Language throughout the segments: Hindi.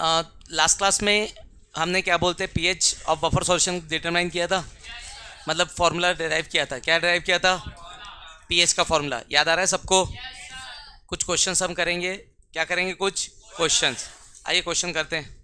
लास्ट क्लास में हमने क्या बोलते हैं pH of buffer solution determine किया था, मतलब फॉर्मूला डिराइव किया था। क्या डिराइव किया था? पीएच का फॉर्मूला याद आ रहा है सबको? कुछ क्वेश्चंस हम करेंगे। क्या करेंगे? कुछ क्वेश्चंस। आइए क्वेश्चन करते हैं।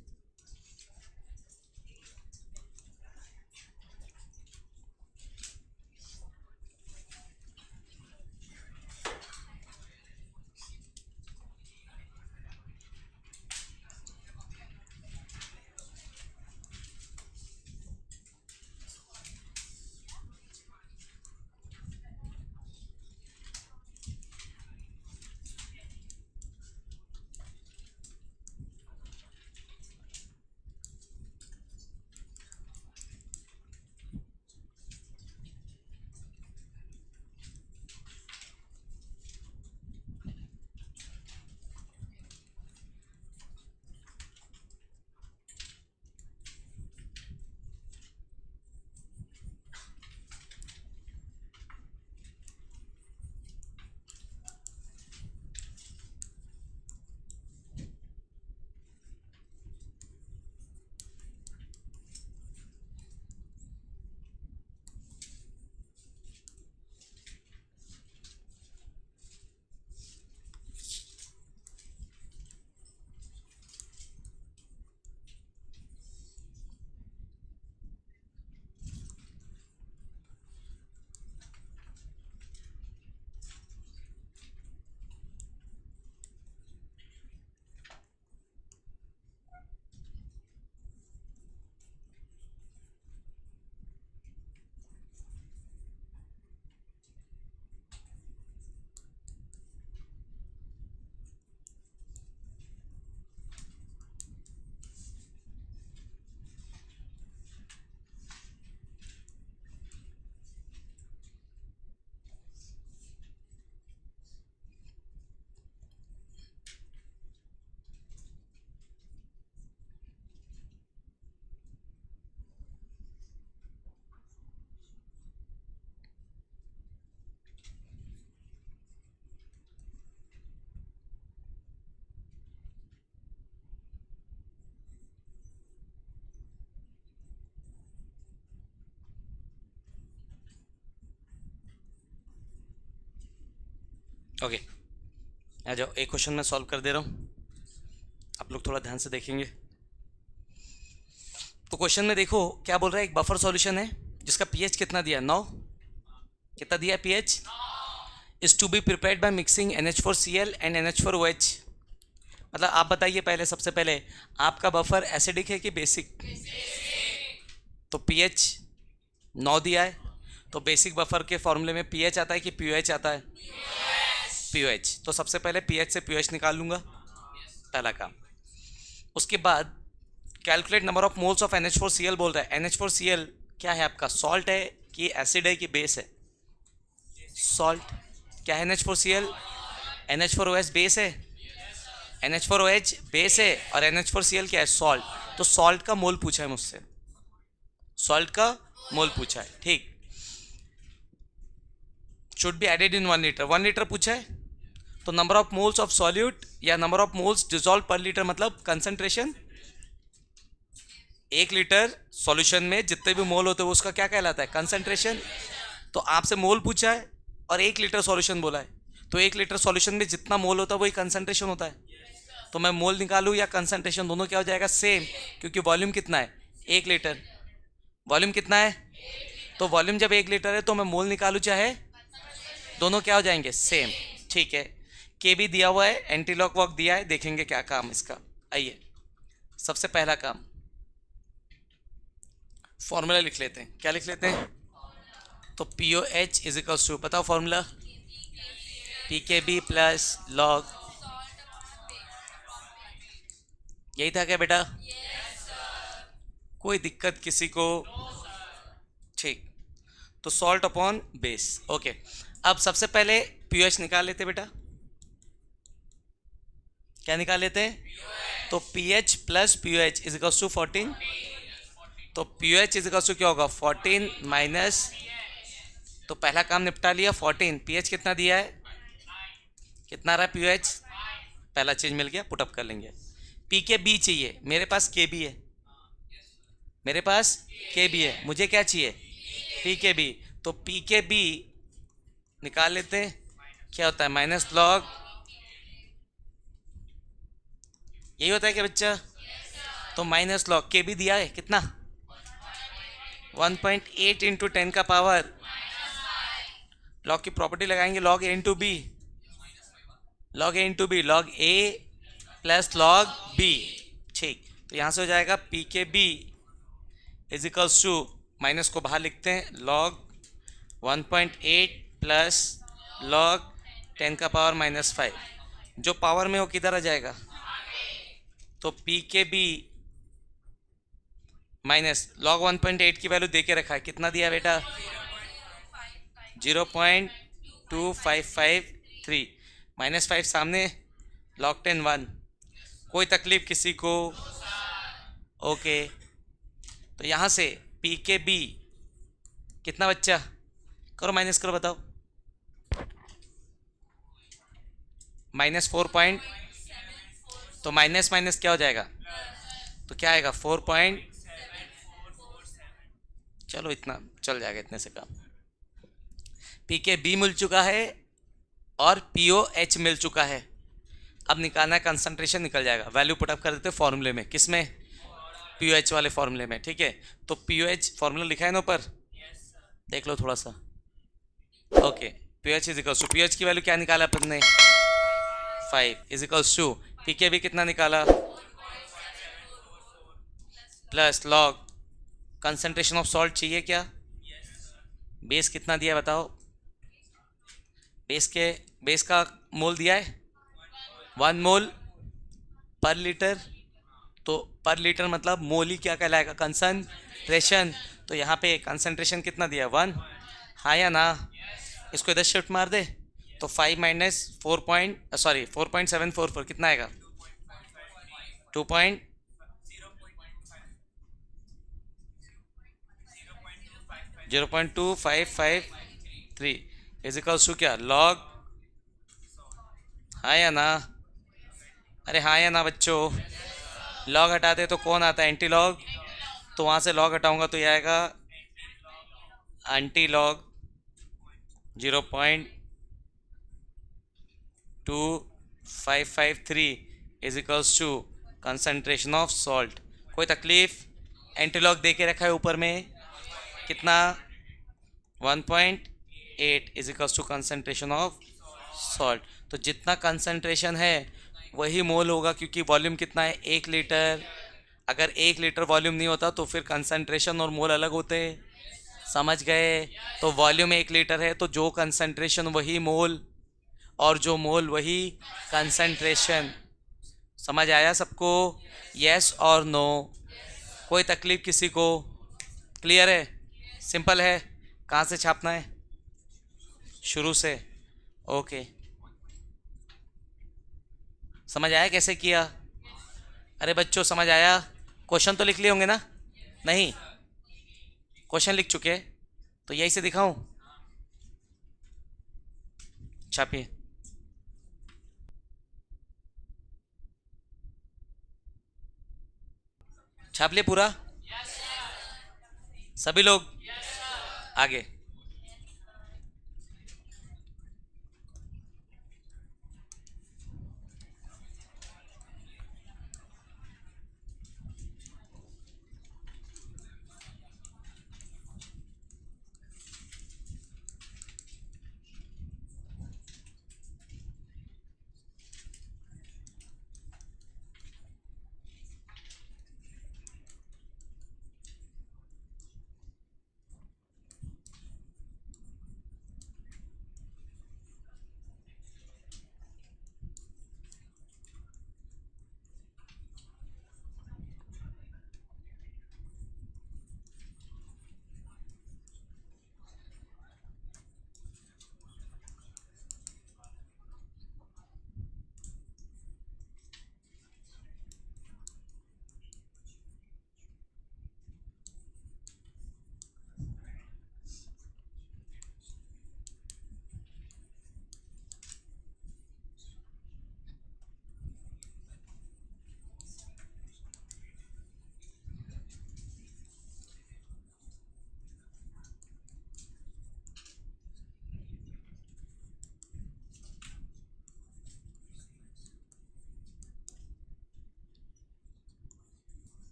ओके, आ जाओ। एक क्वेश्चन मैं सॉल्व कर दे रहा हूँ, आप लोग थोड़ा ध्यान से देखेंगे। तो क्वेश्चन में देखो क्या बोल रहा है। एक बफर सॉल्यूशन है जिसका पीएच कितना दिया? 9। कितना दिया pH? Is to be prepared by mixing NH4Cl and NH4OH। मतलब आप बताइए पहले, सबसे पहले आपका बफर एसिडिक है कि बेसिक? तो पीएच 9 दिया है, तो बेसिक बफर के फॉर्मूले में पीएच आता है कि पीओएच आता है? पीओएच। तो सबसे पहले पीएच से पीओएच निकाल लूंगा, पहला काम। उसके बाद calculate number of moles of NH4Cl बोल रहा है। NH4Cl क्या है आपका? सॉल्ट है कि एसिड है कि बेस है? सॉल्ट। क्या है NH4Cl? NH4OH बेस है। NH4OH बेस है और NH4Cl क्या है? सॉल्ट। तो सॉल्ट का मोल पूछा है मुझसे, सॉल्ट का मोल पूछा है, ठीक। Should be added in 1 litre, 1 litre पूछा है। तो number of moles of solute या नंबर ऑफ मोल्स डिजॉल्व पर लीटर, मतलब कंसंट्रेशन। 1 लीटर सॉल्यूशन में जितने भी मोल होते हैं उसका क्या कहलाता है? कंसंट्रेशन। तो आपसे मोल पूछा है और 1 लीटर सॉल्यूशन बोला है, तो 1 लीटर सॉल्यूशन में जितना मोल होता है वही कंसंट्रेशन होता है। तो मैं मोल निकालूं या कंसंट्रेशन, दोनों क्या हो जाएगा? सेम, क्योंकि वॉल्यूम कितना है? 1 लीटर। वॉल्यूम कितना है? तो वॉल्यूम जब 1 लीटर है तो मैं मोल निकालूं चाहे, दोनों क्या हो जाएंगे? सेम। ठीक है। के भी दिया हुआ है, एंटी लॉक वॉक दिया है, देखेंगे क्या काम इसका। आइए, सबसे पहला काम फॉर्मूला लिख लेते हैं। क्या लिख लेते हैं? तो p o h is equals to, बताओ formula, p k b plus log. यही था क्या बेटा? कोई दिक्कत किसी को? ठीक। तो सॉल्ट अपॉन बेस। ओके, अब सबसे पहले पीओएच निकाल लेते बेटा। क्या निकाल लेते हैं? तो pH plus pOH is equals to 14। तो पीओएच इज इक्वल्स टू क्या होगा? 14 माइनस, तो पहला काम निपटा लिया 14। पीएच कितना दिया है? कितना रहा पीओएच? पहला चीज मिल गया, पुटअप कर लेंगे। पी के बी चाहिए, मेरे पास के बी है, मेरे पास के बी है, मुझे क्या चाहिए, पी के बी। तो पी के बी निकाल लेते हैं, क्या होता है माइनस लॉग, यही होता है क्या बच्चा? तो माइनस लॉग के बी दिया है कितना, 1.8 इंटू 10 का पावर, लॉग की प्रॉपर्टी लगाएंगे, log a into b, log a into b, log a plus log b. ठीक, तो यहाँ से हो जाएगा p k b is equals to, minus को बाहर लिखते हैं, लॉग 1.8 प्लस लॉग 10 का पावर माइनस 5, जो पावर में वो किधर आ जाएगा, तो p k B minus log 1.8 की वैल्यू दे के रखा है, कितना दिया बेटा, 0.2553, माइनस 5 सामने, लॉग 10 1, कोई तकलीफ किसी को? ओके, तो यहाँ से पी के बी कितना बच्चा, करो माइनस करो बताओ, -4 तो माइनस माइनस क्या हो जाएगा, तो क्या आएगा 4 पॉइंट, चलो इतना चल जाएगा, इतने से काम। पी के बी मिल चुका है और पी ओ एच मिल चुका है, अब निकालना है कंसंट्रेशन, निकल जाएगा, वैल्यू पुटअप कर देते फॉर्मूले में, किस में, पी ओ एच वाले फॉर्मूले में। ठीक है, तो पी ओ एच फॉर्मूला लिखा है ना ऊपर, देख लो थोड़ा सा। Okay, p o h is equals to, p o h की वैल्यू क्या निकाला अपन ने, 5 is equals to, p k b कितना निकाला, plus log concentration of salt चाहिए क्या, बेस कितना दिया है बताओ, बेस का मोल दिया है 1 मोल पर लीटर, तो पर लीटर मतलब मोल ही क्या कहलाएगा, कंसंट्रेशन। तो यहाँ पे कंसंट्रेशन कितना दिया है 1, हाँ या ना, इसको इधर शिफ्ट मार दे, तो 5 माइनस 4.744 कितना आएगा, 2 पॉइंट 0.2553 इज इक्वल्स टू क्या, लॉग, हाँ या ना, अरे हाँ या ना बच्चों, लॉग हटा दे तो कौन आता है, एंटी लॉग, तो वहाँ से लॉग हटाऊंगा तो ये आएगा anti log 0.2553 is equals to concentration of salt. कोई तकलीफ, एंटी लॉग दे के रखा है ऊपर में, कितना 1.8 is equals to concentration of salt. तो जितना कंसंट्रेशन है वही मोल होगा, क्योंकि वॉल्यूम कितना है 1 लीटर, अगर 1 लीटर वॉल्यूम नहीं होता तो फिर कंसंट्रेशन और मोल अलग होते, समझ गए? तो वॉल्यूम 1 लीटर है तो जो कंसंट्रेशन वही मोल, और जो मोल वही कंसंट्रेशन। समझ आया सबको, यस और नो? कोई तकलीफ किसी को? क्लियर है, सिंपल है। कहाँ से छापना है, शुरू से? ओके, समझ आया कैसे किया? अरे बच्चों समझ आया? क्वेश्चन तो लिख लिए होंगे ना? नहीं, क्वेश्चन लिख चुके, तो यही से दिखाऊं, छापिए। छाप लिए पूरा सभी लोग? आगे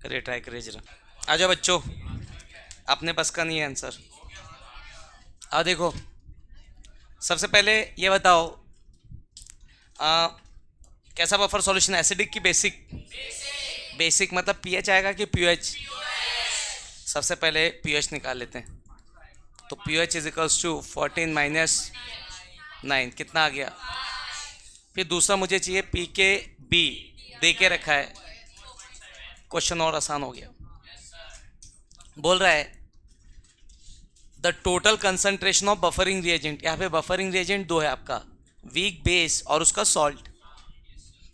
अरे ट्राई करे जरा। आ जाओ बच्चों, अपने बस का नहीं है आंसर। आओ देखो, सबसे पहले ये बताओ, आ, कैसा बफर सॉल्यूशन, एसिडिक की बेसिक? बेसिक मतलब पीएच आएगा कि पीओएच? सबसे पहले पीएच निकाल लेते हैं। तो pH is equals to 14 minus 9, कितना आ गया? फिर दूसरा मुझे चाहिए पी के बी, दे के रखा है, क्वेश्चन और आसान हो गया। बोल रहा है the total concentration of buffering reagent. यहाँ पे बफरिंग रिएजेंट दो है आपका, वीक बेस और उसका सॉल्ट।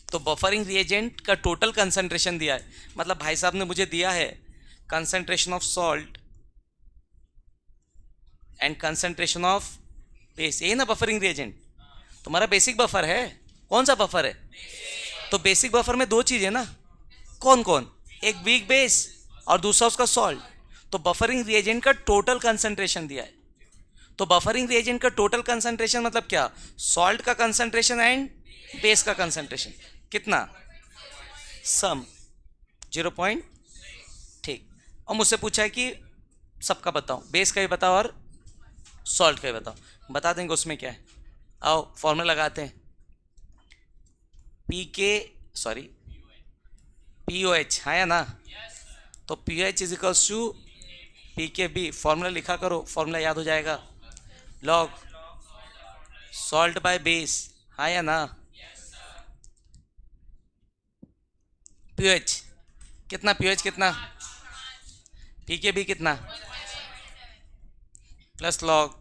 तो बफरिंग रिएजेंट का टोटल कंसंट्रेशन दिया है, मतलब भाई साहब ने मुझे दिया है concentration of salt and concentration of base, यही ना बफरिंग रिएजेंट? तुम्हारा बेसिक बफर है, कौन सा बफर है? तो बेसिक बफर में दो चीज़ है ना, कौन कौन? एक वीक बेस और दूसरा उसका सॉल्ट। तो बफरिंग रिएजेंट का टोटल कंसंट्रेशन दिया है। तो बफरिंग रिएजेंट का टोटल कंसंट्रेशन मतलब क्या? सॉल्ट का कंसंट्रेशन एंड बेस का कंसंट्रेशन। कितना? सम 0. ठीक। और मुझसे पूछा है कि सबका बताओ, बेस का भी बताओ और सॉल्ट का भी बताओ। बता देंगे उसमें क्या है। आओ फॉर्मूला लगाते हैं। पी ओ एच, हाँ या ना? तो p h is equals to p k b. Formula लिखा करो, फॉर्मूला याद हो जाएगा। लॉग सॉल्ट बाय बेस, हाँ या ना? पी एच कितना? पी एच कितना? पी के बी कितना? Plus log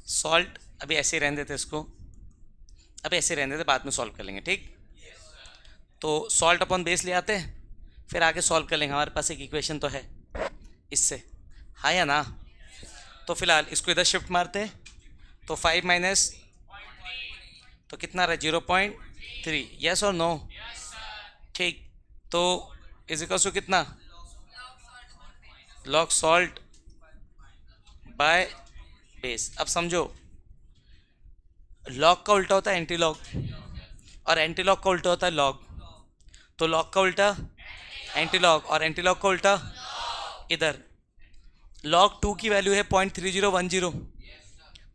salt. अभी ऐसे ही रहने देते इसको, अभी ऐसे रहने देते, बाद में सॉल्व कर लेंगे, ठीक? तो सॉल्ट अपॉन बेस ले आते हैं, फिर आगे सॉल्व कर लेंगे। हमारे पास एक इक्वेशन तो है इससे, हाँ या ना? तो फिलहाल इसको इधर शिफ्ट मारते हैं। तो 5 माइनस, तो कितना रहा? 0.3। यस और नो? ठीक। तो इज इक्वल टू कितना? Log salt by base. अब समझो, लॉग का उल्टा होता है एंटी लॉग, और एंटी लॉग का उल्टा होता है लॉग। तो लॉग का उल्टा एंटी लॉग, और एंटी लॉग का उल्टा इधर। लॉग 2 की वैल्यू है 0.3010,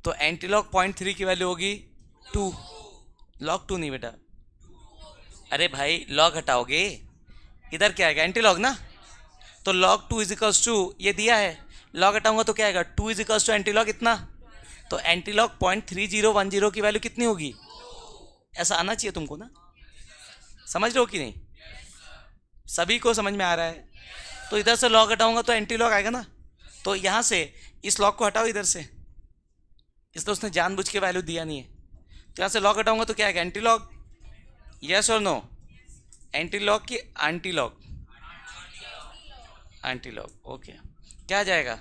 तो एंटी लॉग 0.3 की वैल्यू होगी 2। लॉग 2 नहीं बेटा, अरे भाई लॉग हटाओगे, इधर क्या आएगा? एंटी लॉग ना। तो लॉग 2 इज इक्वल्स टू, ये दिया है, लॉग हटाऊंगा तो क्या आएगा? 2 is equals to anti log इतना। तो एंटी लॉग 0.3010 की वैल्यू कितनी होगी? ऐसा आना चाहिए तुमको ना, समझ रहे हो कि नहीं? सभी को समझ में आ रहा है? तो इधर से लॉग हटाऊंगा तो एंटी लॉग आएगा ना। तो यहाँ से इस लॉग को हटाओ इधर से, इसलिए उसने जानबूझ के वैल्यू दिया नहीं है। तो यहाँ से लॉग हटाऊंगा तो क्या आएगा? Anti log. यस और नो? एंटी लॉग की anti log? Anti log. Okay, क्या आ जाएगा?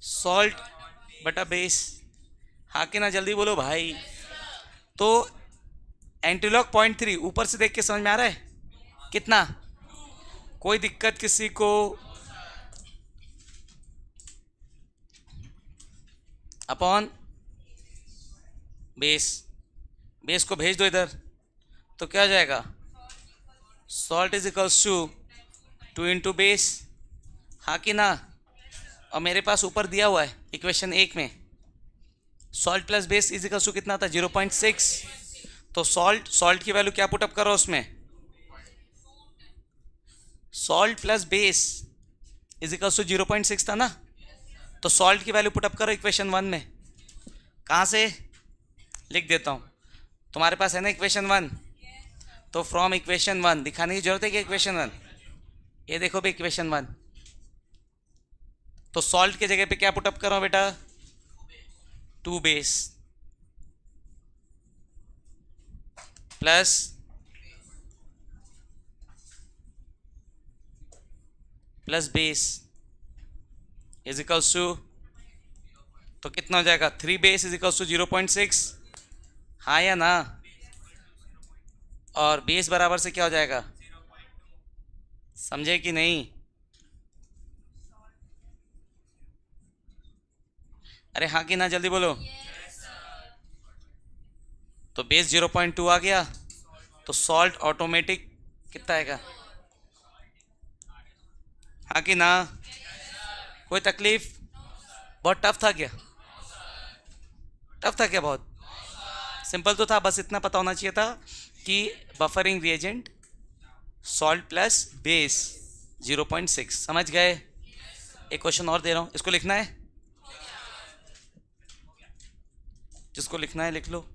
सॉल्ट बटा बेस, हाँ कि ना? जल्दी बोलो भाई। तो एंटीलॉग 0.3, ऊपर से देख के समझ में आ रहा है? कितना? कोई दिक्कत किसी को? अपॉन बेस, बेस को भेज दो इधर, तो क्या आ जाएगा? Salt is equals to 2 into base, हाँ कि ना? और मेरे पास ऊपर दिया हुआ है इक्वेशन 1 में, salt plus base is equals to कितना था? 0.6। तो सॉल्ट की वैल्यू क्या पुटअप करो उसमें? Salt plus base is equals to 0.6 था ना। तो सॉल्ट की वैल्यू पुटअप करो इक्वेशन 1 में। कहाँ से? लिख देता हूँ, तुम्हारे पास है ना इक्वेशन 1। तो फ्रॉम इक्वेशन 1 दिखाने की जरूरत है कि इक्वेशन 1, ये देखो भी इक्वेशन 1। तो सॉल्ट के जगह पे क्या पुटअप करो बेटा? 2 base plus base is equals to, तो कितना हो जाएगा? 3 बेस इज इक्वल्स टू 0.6, हाँ या ना? और बेस बराबर से क्या हो जाएगा? समझे कि नहीं? अरे हाँ कि ना? जल्दी बोलो। तो बेस 0.2 आ गया, तो सॉल्ट ऑटोमेटिक कितना आएगा? हाँ कि ना? कोई तकलीफ? बहुत टफ था क्या? टफ था क्या बहुत? सिंपल तो था, बस इतना पता होना चाहिए था कि buffering reagent salt plus base 0.6। समझ गए? एक क्वेश्चन और दे रहा हूँ, इसको लिखना है, जिसको लिखना है लिख लो।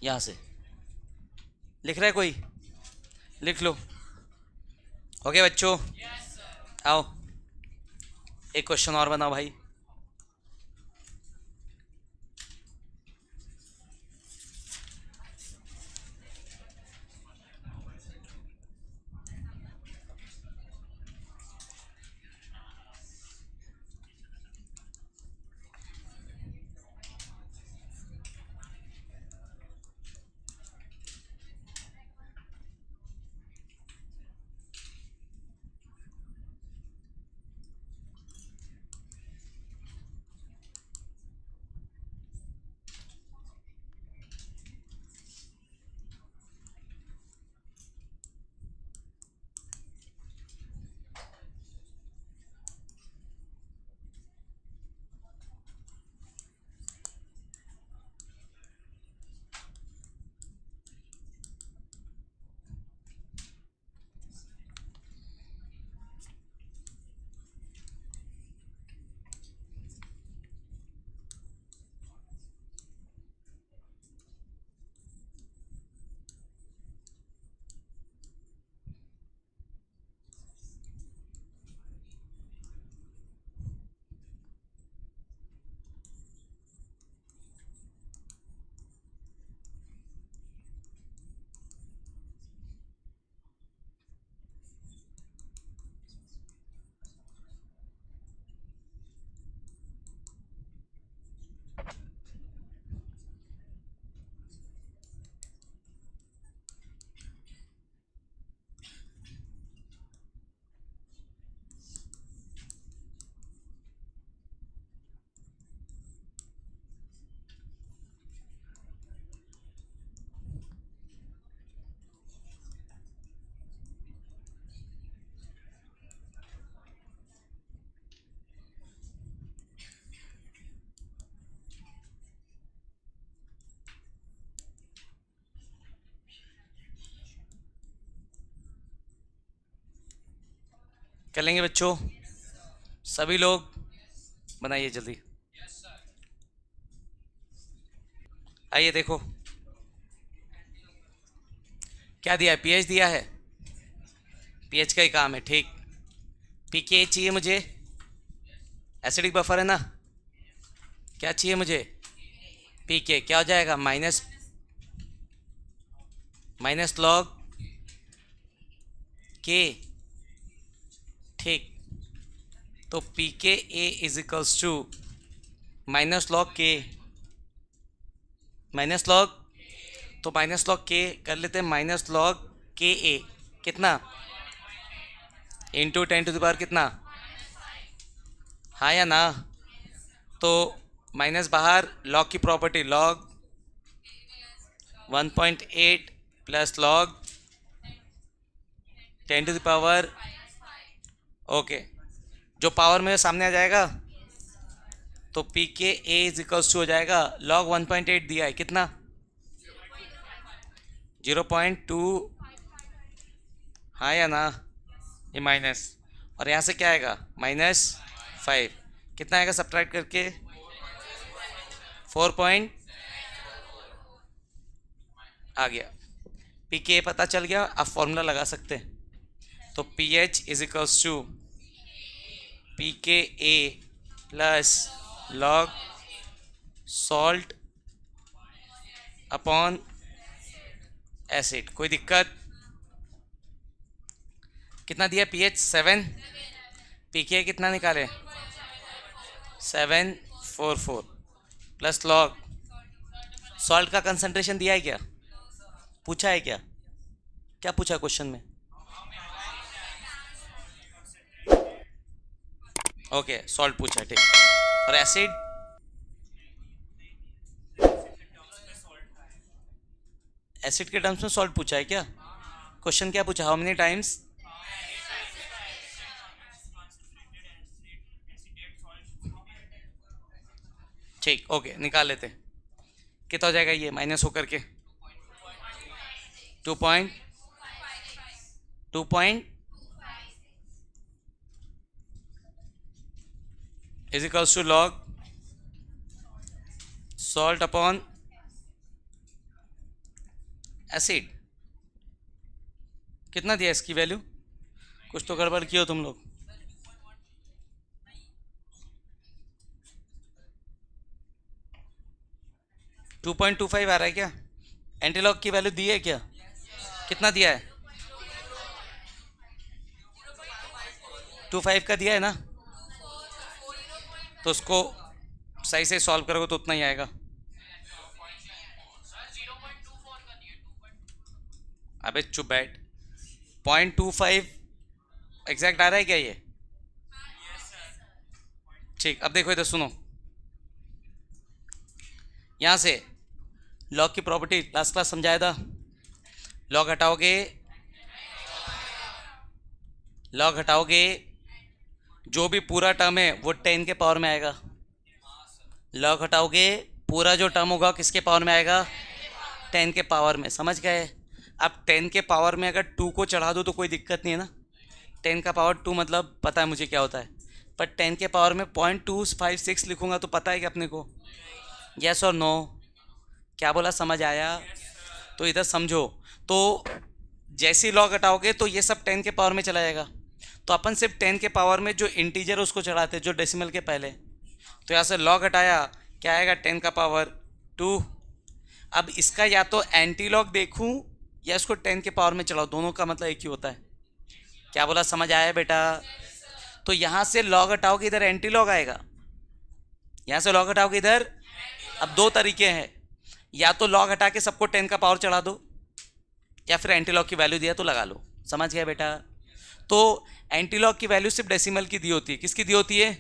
यहाँ से लिख रहा है कोई? लिख लो। ओके बच्चों, आओ एक क्वेश्चन और बनाओ भाई। कर लेंगे बच्चों? सभी लोग बनाइए जल्दी। आइए देखो क्या दिया है, पीएच दिया है। पीएच का ही काम है, ठीक। पीके चाहिए मुझे, एसिडिक बफर है ना। क्या चाहिए मुझे? पीके क्या हो जाएगा? माइनस माइनस लॉग के, ठीक। तो p k a is equals to minus log k, minus log, तो माइनस लॉग के कर लेते हैं, माइनस लॉग के ए कितना? इंटू 10⁻, कितना? हाँ या ना? तो माइनस बाहर, लॉग की property, log 1.8 plus log 10⁻, okay. जो पावर में सामने आ जाएगा, तो p k a is equals to हो जाएगा, लॉग 1.8 दिया है कितना? 0.2, हाँ या ना? ये माइनस, और यहाँ से क्या आएगा? -5, कितना आएगा सब्ट्रैक्ट करके? 4 आ गया। पी के पता चल गया, अब फॉर्मूला लगा सकते हैं। तो p h is equals to p k a plus log salt upon acid. कोई दिक्कत? कितना दिया? पी एच 7, पी के कितना निकाले? 744 प्लस लॉग सॉल्ट का कंसंट्रेशन दिया है क्या? पूछा है क्या? क्या पूछा क्वेश्चन में? ओके सॉल्ट पूछा है, ठीक। और एसिड? एसिड के टर्म्स में सॉल्ट पूछा है क्या? क्वेश्चन क्या पूछा? How many times? ठीक, ओके, निकाल लेते। कितना हो जाएगा ये माइनस होकर के? 2.2 is equals to log salt upon acid. कितना दिया इसकी वैल्यू? कुछ तो गड़बड़ किया हो तुम लोग। टू 2.25 आ रहा है क्या? एंटीलॉग की वैल्यू दी है क्या? कितना दिया है? 2.5 का दिया है ना, तो उसको सही से सॉल्व करोगे तो उतना ही आएगा। अबे चुप बैठ। 0.25 एग्जैक्ट आ रहा है क्या ये? ठीक, अब देखो इधर सुनो। यहां से लॉग की प्रॉपर्टी लास्ट क्लास समझाया था। लॉग हटाओगे जो भी पूरा टर्म है वो 10 के पावर में आएगा। लॉग हटाओगे पूरा जो टर्म होगा किसके पावर में आएगा? 10 के पावर में। समझ गए? अब 10 के पावर में अगर 2 को चढ़ा दो तो कोई दिक्कत नहीं है ना। 10 का पावर 2 मतलब पता है मुझे क्या होता है, पर 10 के पावर में 0.256 लिखूंगा तो पता है कि अपने को? यस और नो? क्या बोला, समझ आया? तो इधर समझो। तो जैसे ही लॉग हटाओगे तो ये सब 10 के पावर में चला जाएगा। तो अपन सिर्फ 10 के पावर में जो इंटीजर उसको चढ़ाते जो डेसिमल के पहले। तो यहाँ से लॉग हटाया, क्या आएगा? 10 का पावर 2। अब इसका या तो एंटी लॉग देखूं या इसको 10 के पावर में चढ़ाओ, दोनों का मतलब एक ही होता है। क्या बोला, समझ आया बेटा? तो यहाँ से लॉग हटाओगे इधर एंटी लॉग आएगा, यहाँ से लॉग हटाओगे इधर। अब दो तरीके हैं, या तो लॉग हटा के सबको 10 का पावर चढ़ा दो, या फिर एंटी लॉग की वैल्यू दिया तो लगा लो। समझ गया बेटा? तो एंटी लॉग की वैल्यू सिर्फ डेसिमल की दी होती है। किसकी दी होती है?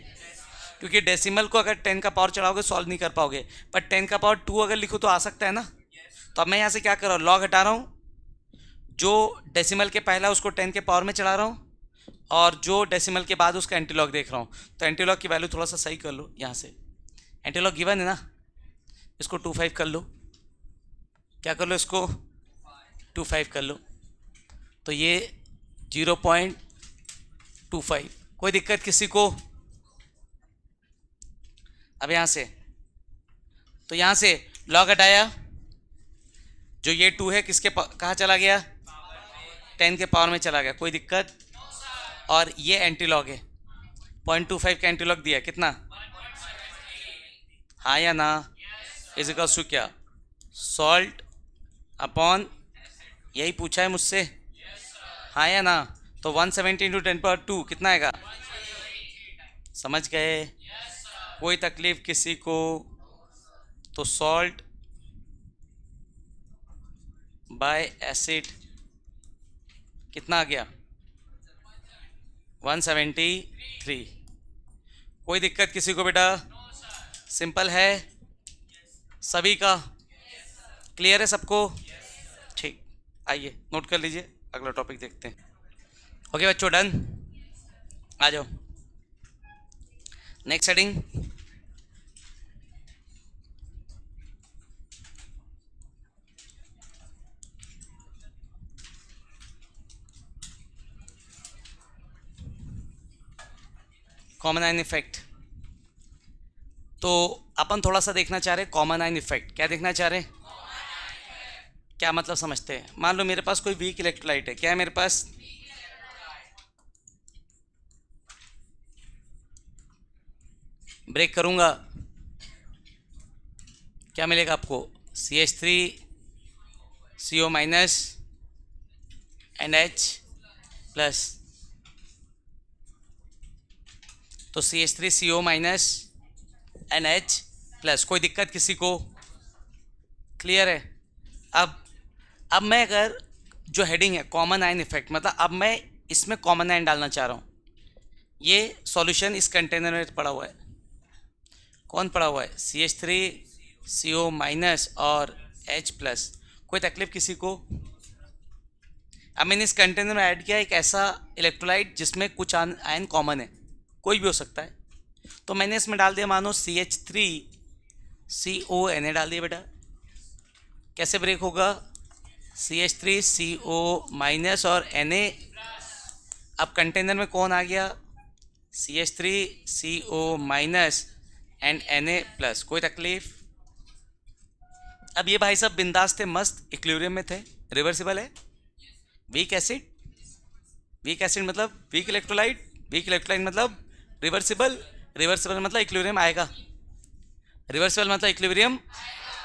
क्योंकि डेसिमल को अगर 10 का पावर चढ़ाओगे सॉल्व नहीं कर पाओगे, पर 10 का पावर 2 अगर लिखो तो आ सकता है ना। तो अब मैं यहाँ से क्या कर रहा हूँ, लॉग हटा रहा हूँ, जो डेसिमल के पहला उसको 10 के पावर में चढ़ा रहा हूँ, और जो डेसिमल के बाद उसका एंटी लॉग देख रहा हूँ। तो एंटी लॉग की वैल्यू थोड़ा सा सही कर लो। यहाँ से एंटी लॉग गिवन है ना, इसको 2.5 कर लो। क्या कर लो? इसको 2.5 कर लो। तो ये 0.25। कोई दिक्कत किसी को? अब यहाँ से, तो यहाँ से लॉग हटाया, जो ये 2 है किसके कहाँ चला गया? 10 के पावर में चला गया। कोई दिक्कत? और ये एंटी लॉग है, 0.25 का एंटी लॉग दिया कितना? हाँ या ना? इज इक्वल्स टू क्या? सॉल्ट अपॉन, यही पूछा है मुझसे, हाँ या ना? तो 170 इंटू 10⁻² कितना आएगा? समझ गए? कोई तकलीफ किसी को? तो सॉल्ट बाय एसिड कितना आ गया? 173। कोई दिक्कत किसी को बेटा? सिंपल है सभी का? क्लियर है सबको? ठीक, आइए नोट कर लीजिए, अगला टॉपिक देखते हैं। ओके बच्चों, डन? आ जाओ next heading. Common ion effect. तो अपन थोड़ा सा देखना चाह रहे हैं कॉमन आयन इफेक्ट। क्या देखना चाह रहे हैं? क्या मतलब समझते हैं? मान लो मेरे पास कोई वीक इलेक्ट्रोलाइट है। क्या है मेरे पास? ब्रेक करूंगा, क्या मिलेगा आपको? CH3CO- NH+। तो CH3CO- NH+। कोई दिक्कत किसी को? क्लियर है? अब मैं अगर जो हेडिंग है कॉमन आयन इफेक्ट, मतलब अब मैं इसमें कॉमन आयन डालना चाह रहा हूँ। ये सॉल्यूशन इस कंटेनर में पड़ा हुआ है। कौन पड़ा हुआ है? CH3CO- और H+। कोई तकलीफ किसी को? अब मैंने इस कंटेनर में ऐड किया एक ऐसा इलेक्ट्रोलाइट जिसमें कुछ आयन कॉमन है, कोई भी हो सकता है। तो मैंने इसमें डाल दिया मानो CH3CONA डाल दिया बेटा। कैसे ब्रेक होगा? CH3CO माइनस और Na। अब कंटेनर में कौन आ गया? CH3CO minus and Na plus. कोई तकलीफ? अब ये भाई साहब बिंदास थे, मस्त इक्विलिब्रियम में थे। रिवर्सिबल है। वीक एसिड, वीक एसिड मतलब वीक इलेक्ट्रोलाइट, वीक इलेक्ट्रोलाइट मतलब रिवर्सिबल, रिवर्सिबल मतलब इक्विलिब्रियम आएगा, रिवर्सिबल मतलब इक्विलिब्रियम।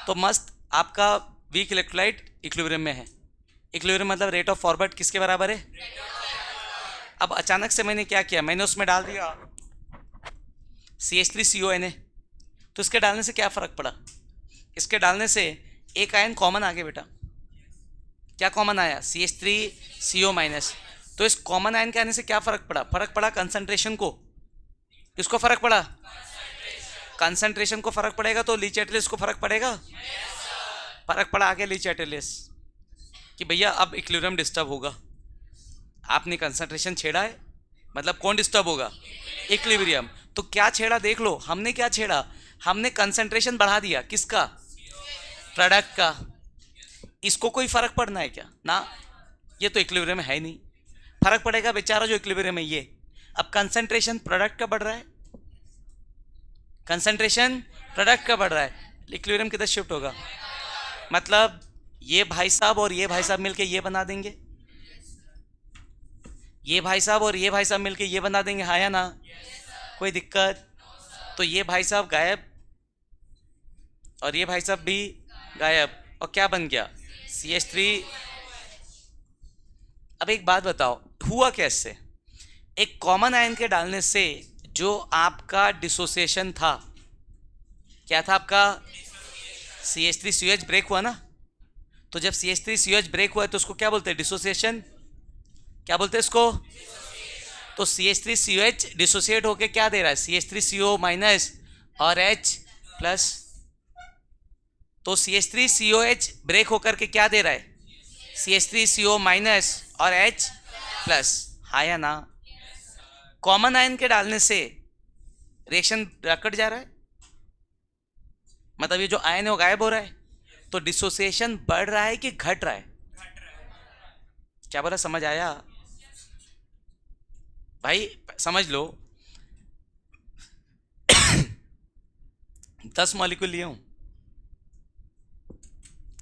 तो मस्त आपका वीक इलेक्ट्रोलाइट इक्विलिब्रियम में है। इक्विलिब्रियम मतलब रेट ऑफ फॉरवर्ड किसके बराबर है? अब अचानक से मैंने क्या किया, मैंने उसमें डाल दिया CH3CONA। तो इसके डालने से क्या फ़र्क पड़ा? इसके डालने से एक आयन कॉमन आ गया बेटा। क्या कॉमन आया? CH3CO minus. तो इस कॉमन आयन के आने से क्या फ़र्क पड़ा? फ़र्क पड़ा कंसंट्रेशन को। किसको फ़र्क पड़ा? कंसंट्रेशन को फ़र्क पड़ेगा तो लीच एटलिस को फ़र्क पड़ेगा। फ़र्क पड़ा आगे लीच एटलिस कि भैया अब इक्विलिब्रियम डिस्टर्ब होगा। आपने कंसंट्रेशन छेड़ा है, मतलब कौन डिस्टर्ब होगा? इक्विलिब्रियम। तो क्या छेड़ा देख लो, हमने क्या छेड़ा? हमने कंसंट्रेशन बढ़ा दिया। किसका? प्रोडक्ट का। इसको कोई फर्क पड़ना है क्या? ना, ये तो इक्विलिब्रियम में है ही नहीं। फर्क पड़ेगा बेचारा जो इक्विलिब्रियम है ये। अब कंसंट्रेशन प्रोडक्ट का बढ़ रहा है, कंसंट्रेशन प्रोडक्ट का बढ़ रहा है, इक्विलिब्रियम किधर शिफ्ट होगा? मतलब ये भाई साहब और ये भाई साहब मिलके ये बना देंगे, ये भाई साहब और ये भाई साहब मिलके ये बना देंगे, हाँ या ना? कोई दिक्कत? तो ये भाई साहब गायब और ये भाई साहब भी गायब, और क्या बन गया? CH3। अब एक बात बताओ, हुआ कैसे? एक कॉमन आयन के डालने से जो आपका डिसोसिएशन था, क्या था आपका? CH3COH ब्रेक हुआ ना। तो जब CH3COH ब्रेक हुआ है तो उसको क्या बोलते हैं? डिसोसिएशन। क्या बोलते हैं इसको? तो CH3COH डिसोसिएट होके क्या दे रहा है? CH3CO माइनस और H प्लस। तो CH3COH ब्रेक होकर के क्या दे रहा है? CH3CO माइनस और H प्लस, हाँ या ना? कॉमन आयन के डालने से रिएक्शन रकट जा रहा है, मतलब ये जो आयन है वो गायब हो रहा है। तो डिसोसिएशन बढ़ रहा है कि घट रहा है? क्या बोला, समझ आया भाई? समझ लो 10 मॉलिक्यूल लिए हूं,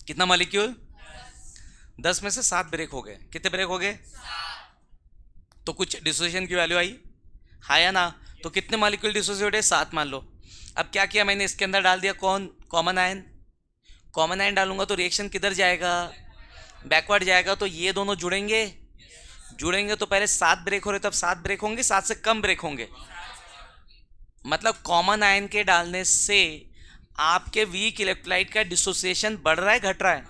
कितना मॉलिक्यूल? 10 में से 7 ब्रेक हो गए। कितने ब्रेक हो गए? तो कुछ डिसोसिएशन की वैल्यू आई, हाँ या ना? तो कितने मॉलिक्यूल डिसोसिएट है? 7 मान लो। अब क्या किया मैंने, इसके अंदर डाल दिया कौन? Common ion. कॉमन आयन डालूंगा तो रिएक्शन किधर जाएगा? बैकवर्ड जाएगा। तो ये दोनों जुड़ेंगे, जुड़ेंगे तो पहले 7 ब्रेक हो रहे, तब 7 ब्रेक होंगे, 7 से कम ब्रेक होंगे। मतलब कॉमन आयन के डालने से आपके वीक इलेक्ट्रोलाइट का डिसोसिएशन बढ़ रहा है घट रहा है?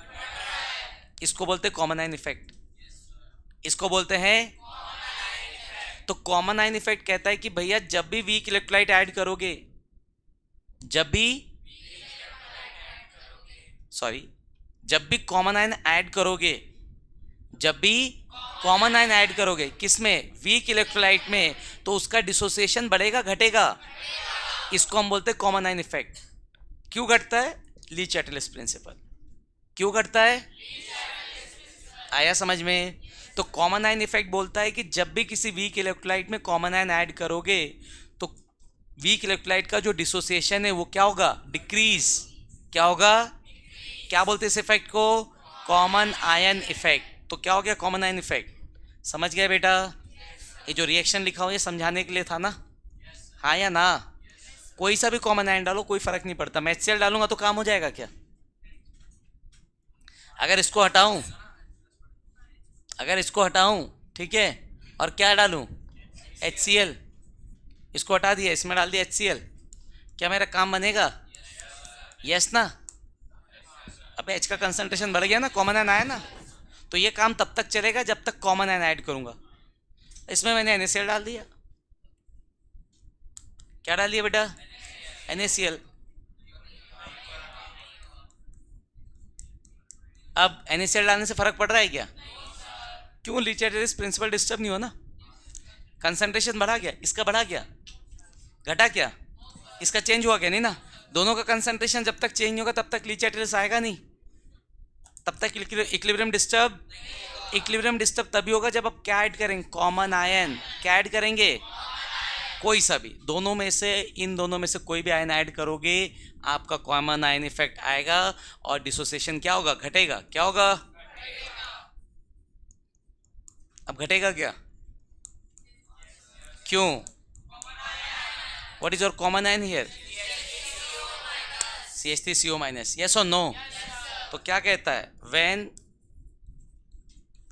इसको बोलते हैं कॉमन आयन इफेक्ट, इसको बोलते हैं। तो कॉमन आयन इफेक्ट कहता है कि भैया जब भी वीक इलेक्ट्रोलाइट ऐड करोगे, जब भी जब भी कॉमन आयन ऐड करोगे, जब भी कॉमन आयन ऐड करोगे किसमें? वीक इलेक्ट्रोलाइट में, तो उसका डिसोसिएशन बढ़ेगा घटेगा? इसको हम बोलते हैं कॉमन आयन इफेक्ट। क्यों घटता है? Le Chatelier's principle. क्यों घटता है? आया समझ में? तो कॉमन आयन इफेक्ट बोलता है कि जब भी किसी वीक इलेक्ट्रोलाइट में कॉमन आयन ऐड करोगे तो वीक इलेक्ट्रोलाइट का जो डिसोसिएशन है वो क्या होगा? डिक्रीज। क्या होगा? क्या बोलते हैं इस इफेक्ट को? Common ion effect. तो क्या हो गया? Common ion effect. समझ गया बेटा? ये जो रिएक्शन लिखा हुआ है समझाने के लिए था ना, हाँ या ना? कोई सा भी कॉमन आयन डालो कोई फर्क नहीं पड़ता। मैं HCl डालूंगा तो काम हो जाएगा क्या? अगर इसको हटाऊं, अगर इसको हटाऊं, ठीक है, और क्या डालूं? HCl। इसको हटा दिया, इसमें डाल दिया HCl, क्या मेरा काम बनेगा? यस ना? अब H का कंसंट्रेशन बढ़ गया ना, कॉमन आयन आया ना, तो ये काम तब तक चलेगा जब तक कॉमन आयन ऐड करूंगा। इसमें मैंने NaCl डाल दिया। क्या डाल दिया बेटा? NaCl। अब NaCl डालने से फर्क पड़ रहा है क्या? क्यों? लीचेटेरिस प्रिंसिपल डिस्टर्ब नहीं हो ना, कंसंट्रेशन बढ़ा क्या? इसका बढ़ा क्या? घटा क्या? इसका चेंज हुआ क्या? नहीं ना। दोनों का कंसंट्रेशन जब तक चेंज होगा तब तक लीचेटेरिस आएगा नहीं, तब तक इक्विलिब्रियम डिस्टर्ब। इक्विलिब्रियम डिस्टर्ब तभी होगा जब आप क्या ऐड करेंगे? Common ion. क्या ऐड करेंगे? कोई सा भी, दोनों में से, इन दोनों में से कोई भी आयन ऐड करोगे आपका कॉमन आयन इफेक्ट आएगा और डिसोसिएशन क्या होगा? घटेगा। क्या होगा? अब घटेगा क्या? क्यों? What is your common ion here? CH3CO minus. Yes और नो? तो क्या कहता है? When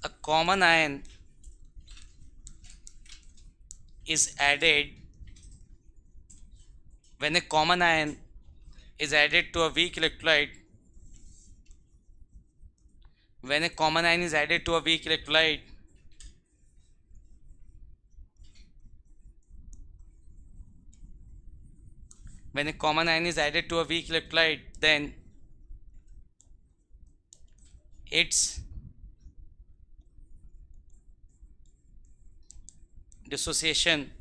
a common ion is added, when a common ion is added to a weak electrolyte, when a common ion is added to a weak electrolyte, when a common ion is added to a weak electrolyte, then its dissociation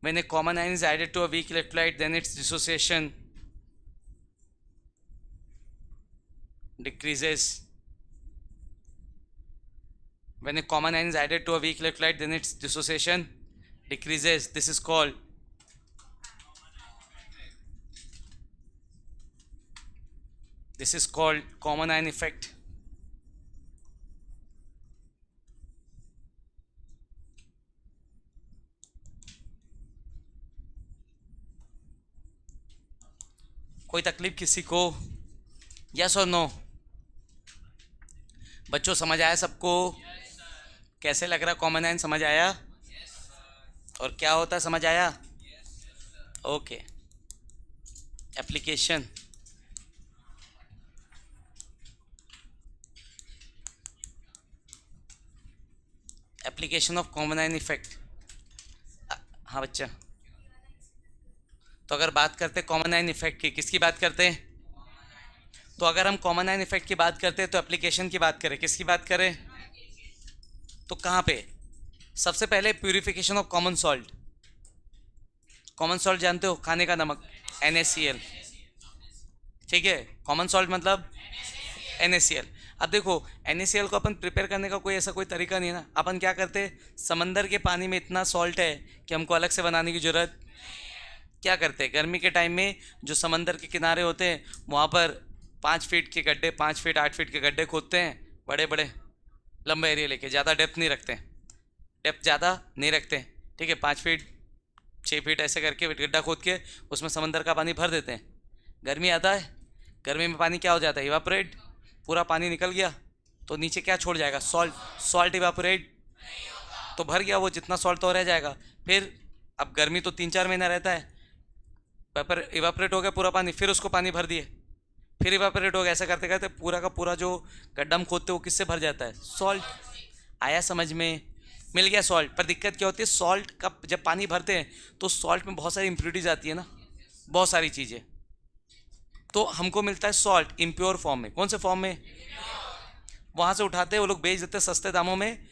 when a common ion is added to a weak electrolyte, then its dissociation decreases. When a common ion is added to a weak electrolyte, then its dissociation decreases. This is called common ion effect. कोई तकलीफ किसी को? यस और नो? बच्चों समझ आया सबको? कैसे लग रहा? कॉमन आयन समझ आया? और क्या होता है समझ आया? Okay. Application, application of common ion effect. हाँ बच्चा, तो अगर बात करते कॉमन आयन इफेक्ट की, किसकी बात करते हैं? तो अगर हम कॉमन आयन इफेक्ट की बात करते हैं तो एप्लीकेशन की बात करें, किसकी बात करें? तो कहाँ पे? सबसे पहले purification of common salt. Common salt जानते हो? खाने का नमक, NaCl। ठीक है, कॉमन सॉल्ट मतलब NaCl। अब देखो, NaCl को अपन प्रिपेयर करने का कोई ऐसा कोई तरीका नहीं है ना। अपन क्या करते हैं, समंदर के पानी में इतना सॉल्ट है कि हमको अलग से बनाने की जरूरत। क्या करते हैं, गर्मी के टाइम में जो समंदर के किनारे होते हैं वहाँ पर 5 फीट के गड्ढे, 5 फीट 8 फीट के गड्ढे खोदते हैं, बड़े बड़े लंबे एरिया लेके, ज़्यादा डेप्थ नहीं रखते हैं, डेप्थ ज़्यादा नहीं रखते हैं, ठीक है, 5 फीट 6 फीट ऐसे करके गड्ढा खोद के उसमें समंदर का पानी भर देते हैं। गर्मी आता है, गर्मी में पानी क्या हो जाता है? इवापोरेट। पूरा पानी निकल गया तो नीचे क्या छोड़ जाएगा? सॉल्ट। सॉल्ट इवापोरेट तो भर गया वो, जितना सॉल्ट तो रह जाएगा। फिर अब गर्मी तो 3-4 महीना रहता है, पेपर इवापोरेट हो गया पूरा पानी, फिर उसको पानी भर दिए, फिर इवापोरेट हो गया, ऐसा करते करते पूरा का पूरा जो गड्ढा हम खोदते वो किससे भर जाता है? सॉल्ट। आया समझ में? मिल गया सॉल्ट। पर दिक्कत क्या होती है, सॉल्ट का जब पानी भरते हैं तो सॉल्ट में बहुत सारी इम्प्योरिटीज आती है ना, बहुत सारी चीज़ें, तो हमको मिलता है सॉल्ट इम्प्योर फॉर्म में। कौन से फॉर्म में? वहाँ से उठाते हैं वो लोग, बेच देते हैं सस्ते दामों में,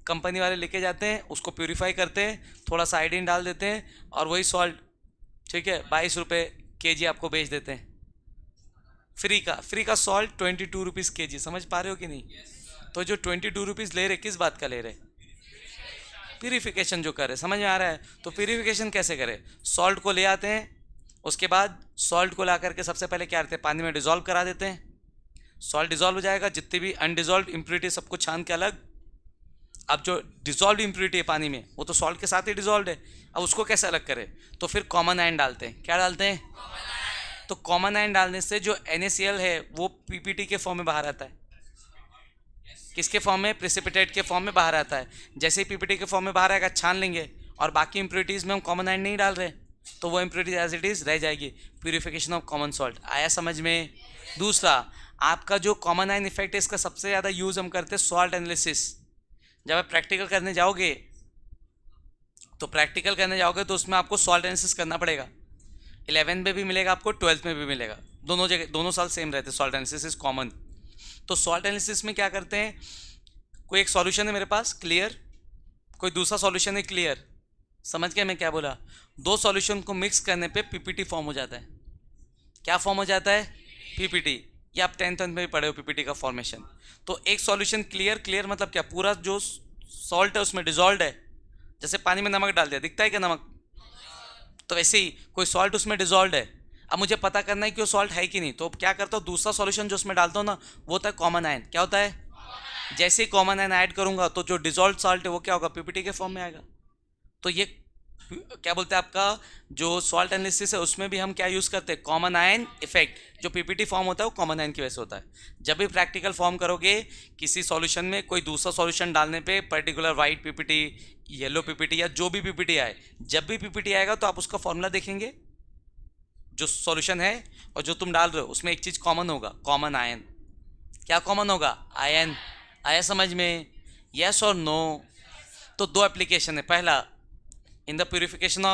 कंपनी वाले लेके जाते हैं, उसको प्यूरीफाई करते हैं, थोड़ा सा आयोडीन डाल देते हैं और वही सॉल्ट, ठीक है, 22 रुपये kg आपको बेच देते हैं। फ्री का सॉल्ट 22 रुपीज़ kg। समझ पा रहे हो कि नहीं? तो जो 22 रुपीज़ ले रहे, किस बात का ले रहे? प्यूरिफिकेशन जो करे। समझ में आ रहा है? तो प्यूरिफिकेशन कैसे करे? सॉल्ट को ले आते हैं, उसके बाद सॉल्ट को ला करके सबसे पहले क्या करते हैं, पानी में डिज़ोल्व करा देते हैं। सॉल्ट डिज़ोल्व हो जाएगा, जितनी भी अनडिज़ोल्व इम्प्योरिटी सबको छान के अलग। अब जो डिज़ोल्व इम्प्योरिटी है पानी में वो तो सॉल्ट के साथ ही डिज़ोल्व है, अब उसको कैसे अलग करें? तो फिर कॉमन आयन डालते हैं। क्या डालते हैं? तो कॉमन आयन डालने से जो NaCl है वो PPT के फॉर्म में बाहर आता है। किसके फॉर्म में? प्रेसिपिटेट के फॉर्म में बाहर आता है। जैसे ही PPT के फॉर्म में बाहर आएगा छान लेंगे, और बाकी इम्प्योरिटीज़ में हम कॉमन आयन नहीं डाल रहे तो वो इम्प्योरिटीज एज इट इज़ रह जाएगी। Purification of common salt. आया समझ में? दूसरा, आपका जो कॉमन आयन इफेक्ट है इसका सबसे ज़्यादा यूज़ हम करते हैं सॉल्ट एनालिसिस। जब आप प्रैक्टिकल करने जाओगे तो उसमें आपको सॉल्ट एनालिसिस करना पड़ेगा। 11 में भी मिलेगा आपको, 12th में भी मिलेगा, दोनों जगह दोनों साल सेम रहते हैं। Salt analysis is common. तो सॉल्ट एनालिसिस में क्या करते हैं, कोई एक सॉल्यूशन है मेरे पास क्लियर, कोई दूसरा सॉल्यूशन है क्लियर, समझ गए मैं क्या बोला? दो सॉल्यूशन को मिक्स करने पे पीपीटी फॉर्म हो जाता है। क्या फॉर्म हो जाता है? पीपीटी। ये आप 10th में भी पढ़े हो पीपीटी का फॉर्मेशन। तो एक सॉल्यूशन क्लियर, क्लियर मतलब क्या, पूरा जो सॉल्ट है उसमें डिजॉल्व है। जैसे पानी में नमक डाल दिया, दिखता है क्या नमक? तो वैसे ही कोई सॉल्ट उसमें डिजॉल्व है। अब मुझे पता करना है कि वो सॉल्ट है कि नहीं, तो क्या करता हूँ, दूसरा सॉल्यूशन जो उसमें डालता हूँ ना, वो होता है कॉमन आयन। क्या होता है? जैसे ही कॉमन आयन ऐड करूंगा तो जो डिजॉल्व सॉल्ट है वो क्या होगा, पीपीटी के फॉर्म में आएगा। तो ये क्या बोलते हैं, आपका जो सॉल्ट एनालिसिस है उसमें भी हम क्या यूज़ करते हैं, कॉमन आयन इफेक्ट। जो पीपीटी फॉर्म होता है वो कॉमन आयन की वजह से होता है। जब भी प्रैक्टिकल फॉर्म करोगे किसी सॉल्यूशन में, कोई दूसरा सॉल्यूशन डालने पे particular white PPT, yellow PPT या जो भी पीपीटी आए, जब भी पीपीटी आएगा तो आप उसका फॉर्मूला देखेंगे, जो सॉल्यूशन है और जो तुम डाल रहे हो उसमें एक चीज़ कॉमन होगा, कॉमन आयन। क्या कॉमन होगा? आयन। आया समझ में? यस और नो? तो दो एप्लीकेशन है। पहला, in the purification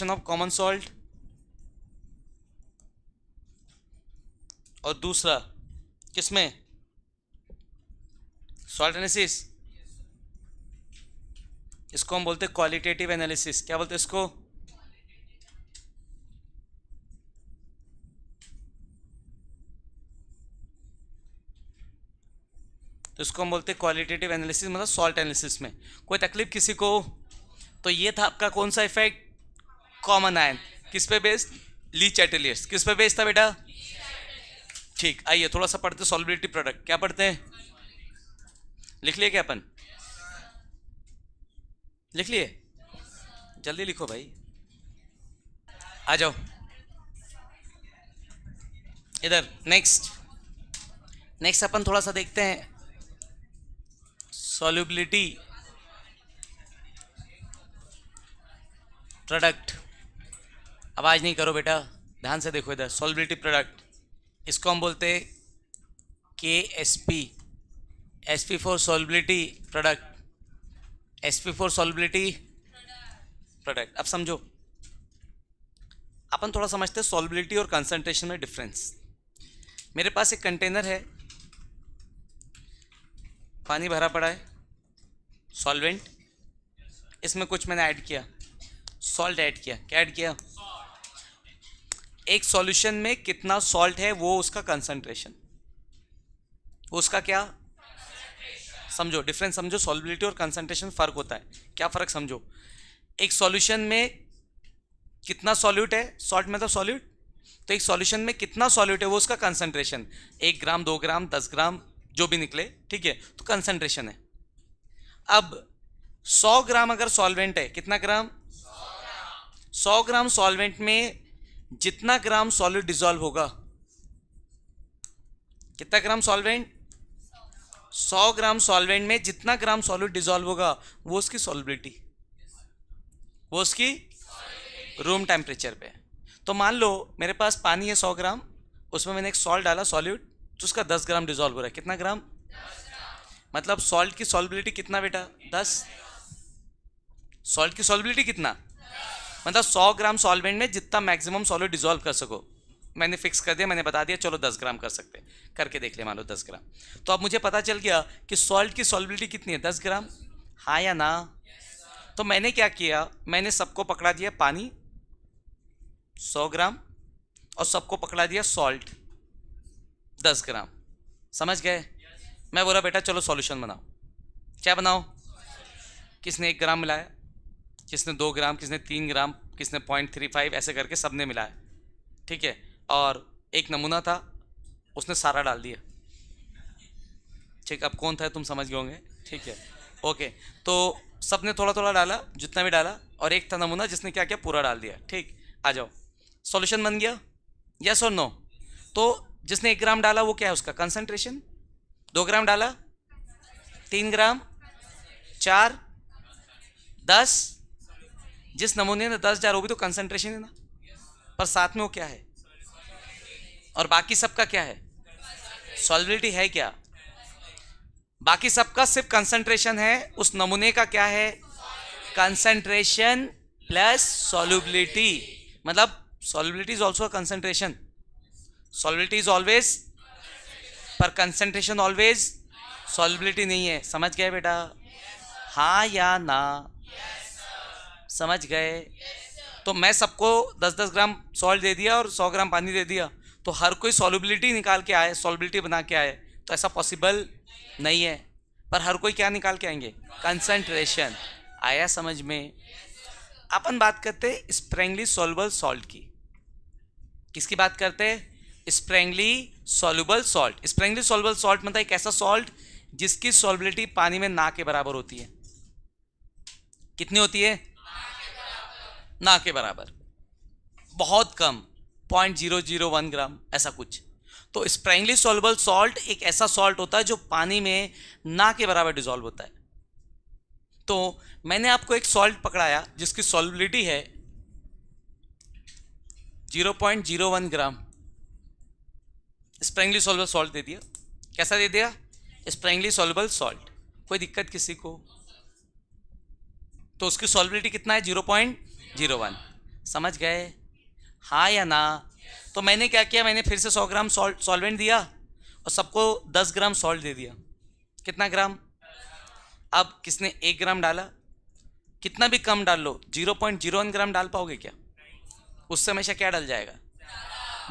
of common salt, और दूसरा किसमें, सॉल्ट एनालिसिस। इसको हम बोलते हैं क्वालिटेटिव एनालिसिस। क्या बोलते हैं इसको? तो इसको हम बोलते हैं क्वालिटेटिव एनालिसिस, मतलब सॉल्ट एनालिसिस में कोई तकलीफ किसी को। तो ये था आपका कौन सा इफेक्ट, कॉमन आयन। किस पे बेस्ड? ली चैटेलियर्स। किस पे बेस्ड था बेटा? ठीक, आइए थोड़ा सा पढ़ते सॉल्युबिलिटी प्रोडक्ट। क्या पढ़ते हैं? लिख लिए क्या अपन? लिख लिए? जल्दी लिखो भाई, आ जाओ इधर। नेक्स्ट अपन थोड़ा सा देखते हैं सॉल्युबिलिटी प्रोडक्ट। आवाज नहीं करो बेटा, ध्यान से देखो इधर। सॉल्युबिलिटी प्रोडक्ट, इसको हम बोलते हैं के S P for solubility product. SP for solubility product. अब समझो, अपन थोड़ा समझते हैं सॉल्युबिलिटी और कंसंट्रेशन में डिफरेंस। मेरे पास एक कंटेनर है, पानी भरा पड़ा है, सॉल्वेंट, इसमें कुछ मैंने ऐड किया, सॉल्ट ऐड किया। क्या ऐड किया? एक सॉल्यूशन में कितना सॉल्ट है वो उसका कंसंट्रेशन, वो उसका क्या, समझो डिफरेंस, समझो सॉल्युबिलिटी और कंसंट्रेशन फर्क होता है। क्या फर्क समझो, एक सॉल्यूशन में कितना सॉल्यूट है, सॉल्ट मतलब सॉल्यूट, तो एक सॉल्यूशन में कितना सॉल्यूट है वो उसका कंसंट्रेशन। 1 ग्राम, 2 ग्राम, 10 ग्राम, जो भी निकले, ठीक है, तो कंसंट्रेशन है। अब 100 ग्राम अगर सॉल्वेंट है, कितना ग्राम, 100 ग्राम सॉल्वेंट में जितना ग्राम सॉल्यूट डिसॉल्व होगा, कितना ग्राम सॉल्वेंट, 100 ग्राम सॉल्वेंट में जितना ग्राम सॉल्यूट डिसॉल्व होगा वो उसकी सॉल्युबिलिटी, वो उसकी रूम टेम्परेचर पे। तो मान लो मेरे पास पानी है 100 ग्राम, उसमें मैंने एक सॉल्ट डाला सॉल्यूट, तो उसका 10 ग्राम डिसॉल्व हो रहा है। कितना ग्राम? मतलब सॉल्ट की सॉल्युबिलिटी कितना बेटा? 10। सॉल्ट की सॉल्युबिलिटी कितना, मतलब 100 ग्राम सॉल्वेंट में जितना मैक्सिमम सॉल्यूट डिसॉल्व कर सको, मैंने फिक्स कर दिया, मैंने बता दिया, चलो 10 ग्राम कर सकते हैं, करके देख ले, मान लो 10 ग्राम। तो अब मुझे पता चल गया कि सॉल्ट की सॉल्युबिलिटी कितनी है, 10 ग्राम, हाँ या ना? तो मैंने क्या किया, मैंने सबको पकड़ा दिया पानी 100 ग्राम और सबको पकड़ा दिया सॉल्ट 10 ग्राम। समझ गए? मैं बोला बेटा चलो सॉल्यूशन बनाओ। क्या बनाओ? किसने 1 ग्राम मिलाया, किसने 2 ग्राम, किसने 3 ग्राम, किसने 0.35, ऐसे करके सबने मिलाया, ठीक है। और एक नमूना था, उसने सारा डाल दिया, ठीक। अब कौन था तुम समझ गए होंगे, ठीक है, ओके। तो सबने थोड़ा थोड़ा डाला, जितना भी डाला, और एक था नमूना जिसने क्या किया, पूरा डाल दिया, ठीक। आ जाओ, सॉल्यूशन बन गया, यस और नो? तो जिसने 1 ग्राम डाला वो क्या है, उसका कंसंट्रेशन। 2 ग्राम डाला, 3 ग्राम, 4, 10, जिस नमूने ने 10 डाला वो भी तो कंसंट्रेशन है ना, पर साथ में वो क्या है, और बाकी सबका क्या है, सॉल्युबिलिटी है क्या? बाकी सबका सिर्फ कंसंट्रेशन है, उस नमूने का क्या है? कंसंट्रेशन प्लस सॉल्युबिलिटी, मतलब solubility is also concentration, solubility is always, पर कंसंट्रेशन ऑलवेज सॉल्युबिलिटी नहीं है। समझ गए बेटा? हाँ या ना? समझ गए? तो मैं सबको 10-10 ग्राम सॉल्ट दे दिया और 100 ग्राम पानी दे दिया, तो हर कोई सॉल्युबिलिटी निकाल के आए, सॉल्युबिलिटी बना के आए, तो ऐसा पॉसिबल नहीं है। पर हर कोई क्या निकाल के आएंगे? कंसंट्रेशन। आया समझ में? अपन बात करते स्प्रेंगली सॉल्युबल सॉल्ट की। किसकी बात करते? स्प्रेंगली सॉल्युबल सॉल्ट। स्प्रेंगली सॉल्युबल सॉल्ट मतलब एक ऐसा सॉल्ट जिसकी सॉल्युबिलिटी पानी में ना के बराबर होती है। कितनी होती है? ना के बराबर, बहुत कम, 0.001 ग्राम, ऐसा कुछ। तो स्प्रेंगली सॉल्युबल सॉल्ट एक ऐसा सॉल्ट होता है जो पानी में ना के बराबर डिसॉल्व होता है। तो मैंने आपको एक सॉल्ट पकड़ाया जिसकी सॉल्युबिलिटी है 0.01 ग्राम, स्प्रेंगली सॉल्युबल सॉल्ट दे दिया। कैसा दे दिया? स्प्रेंगली सॉल्युबल सॉल्ट। कोई दिक्कत किसी को? तो उसकी सॉल्युबिलिटी कितना है? 0.01। समझ गए? हाँ या ना? तो मैंने क्या किया, मैंने फिर से 100 ग्राम सॉल्वेंट दिया और सबको 10 ग्राम सॉल्ट दे दिया। कितना ग्राम? अब किसने 1 ग्राम डाला? कितना भी कम डाल लो, 0.01 ग्राम डाल पाओगे क्या? उससे हमेशा क्या डल जाएगा?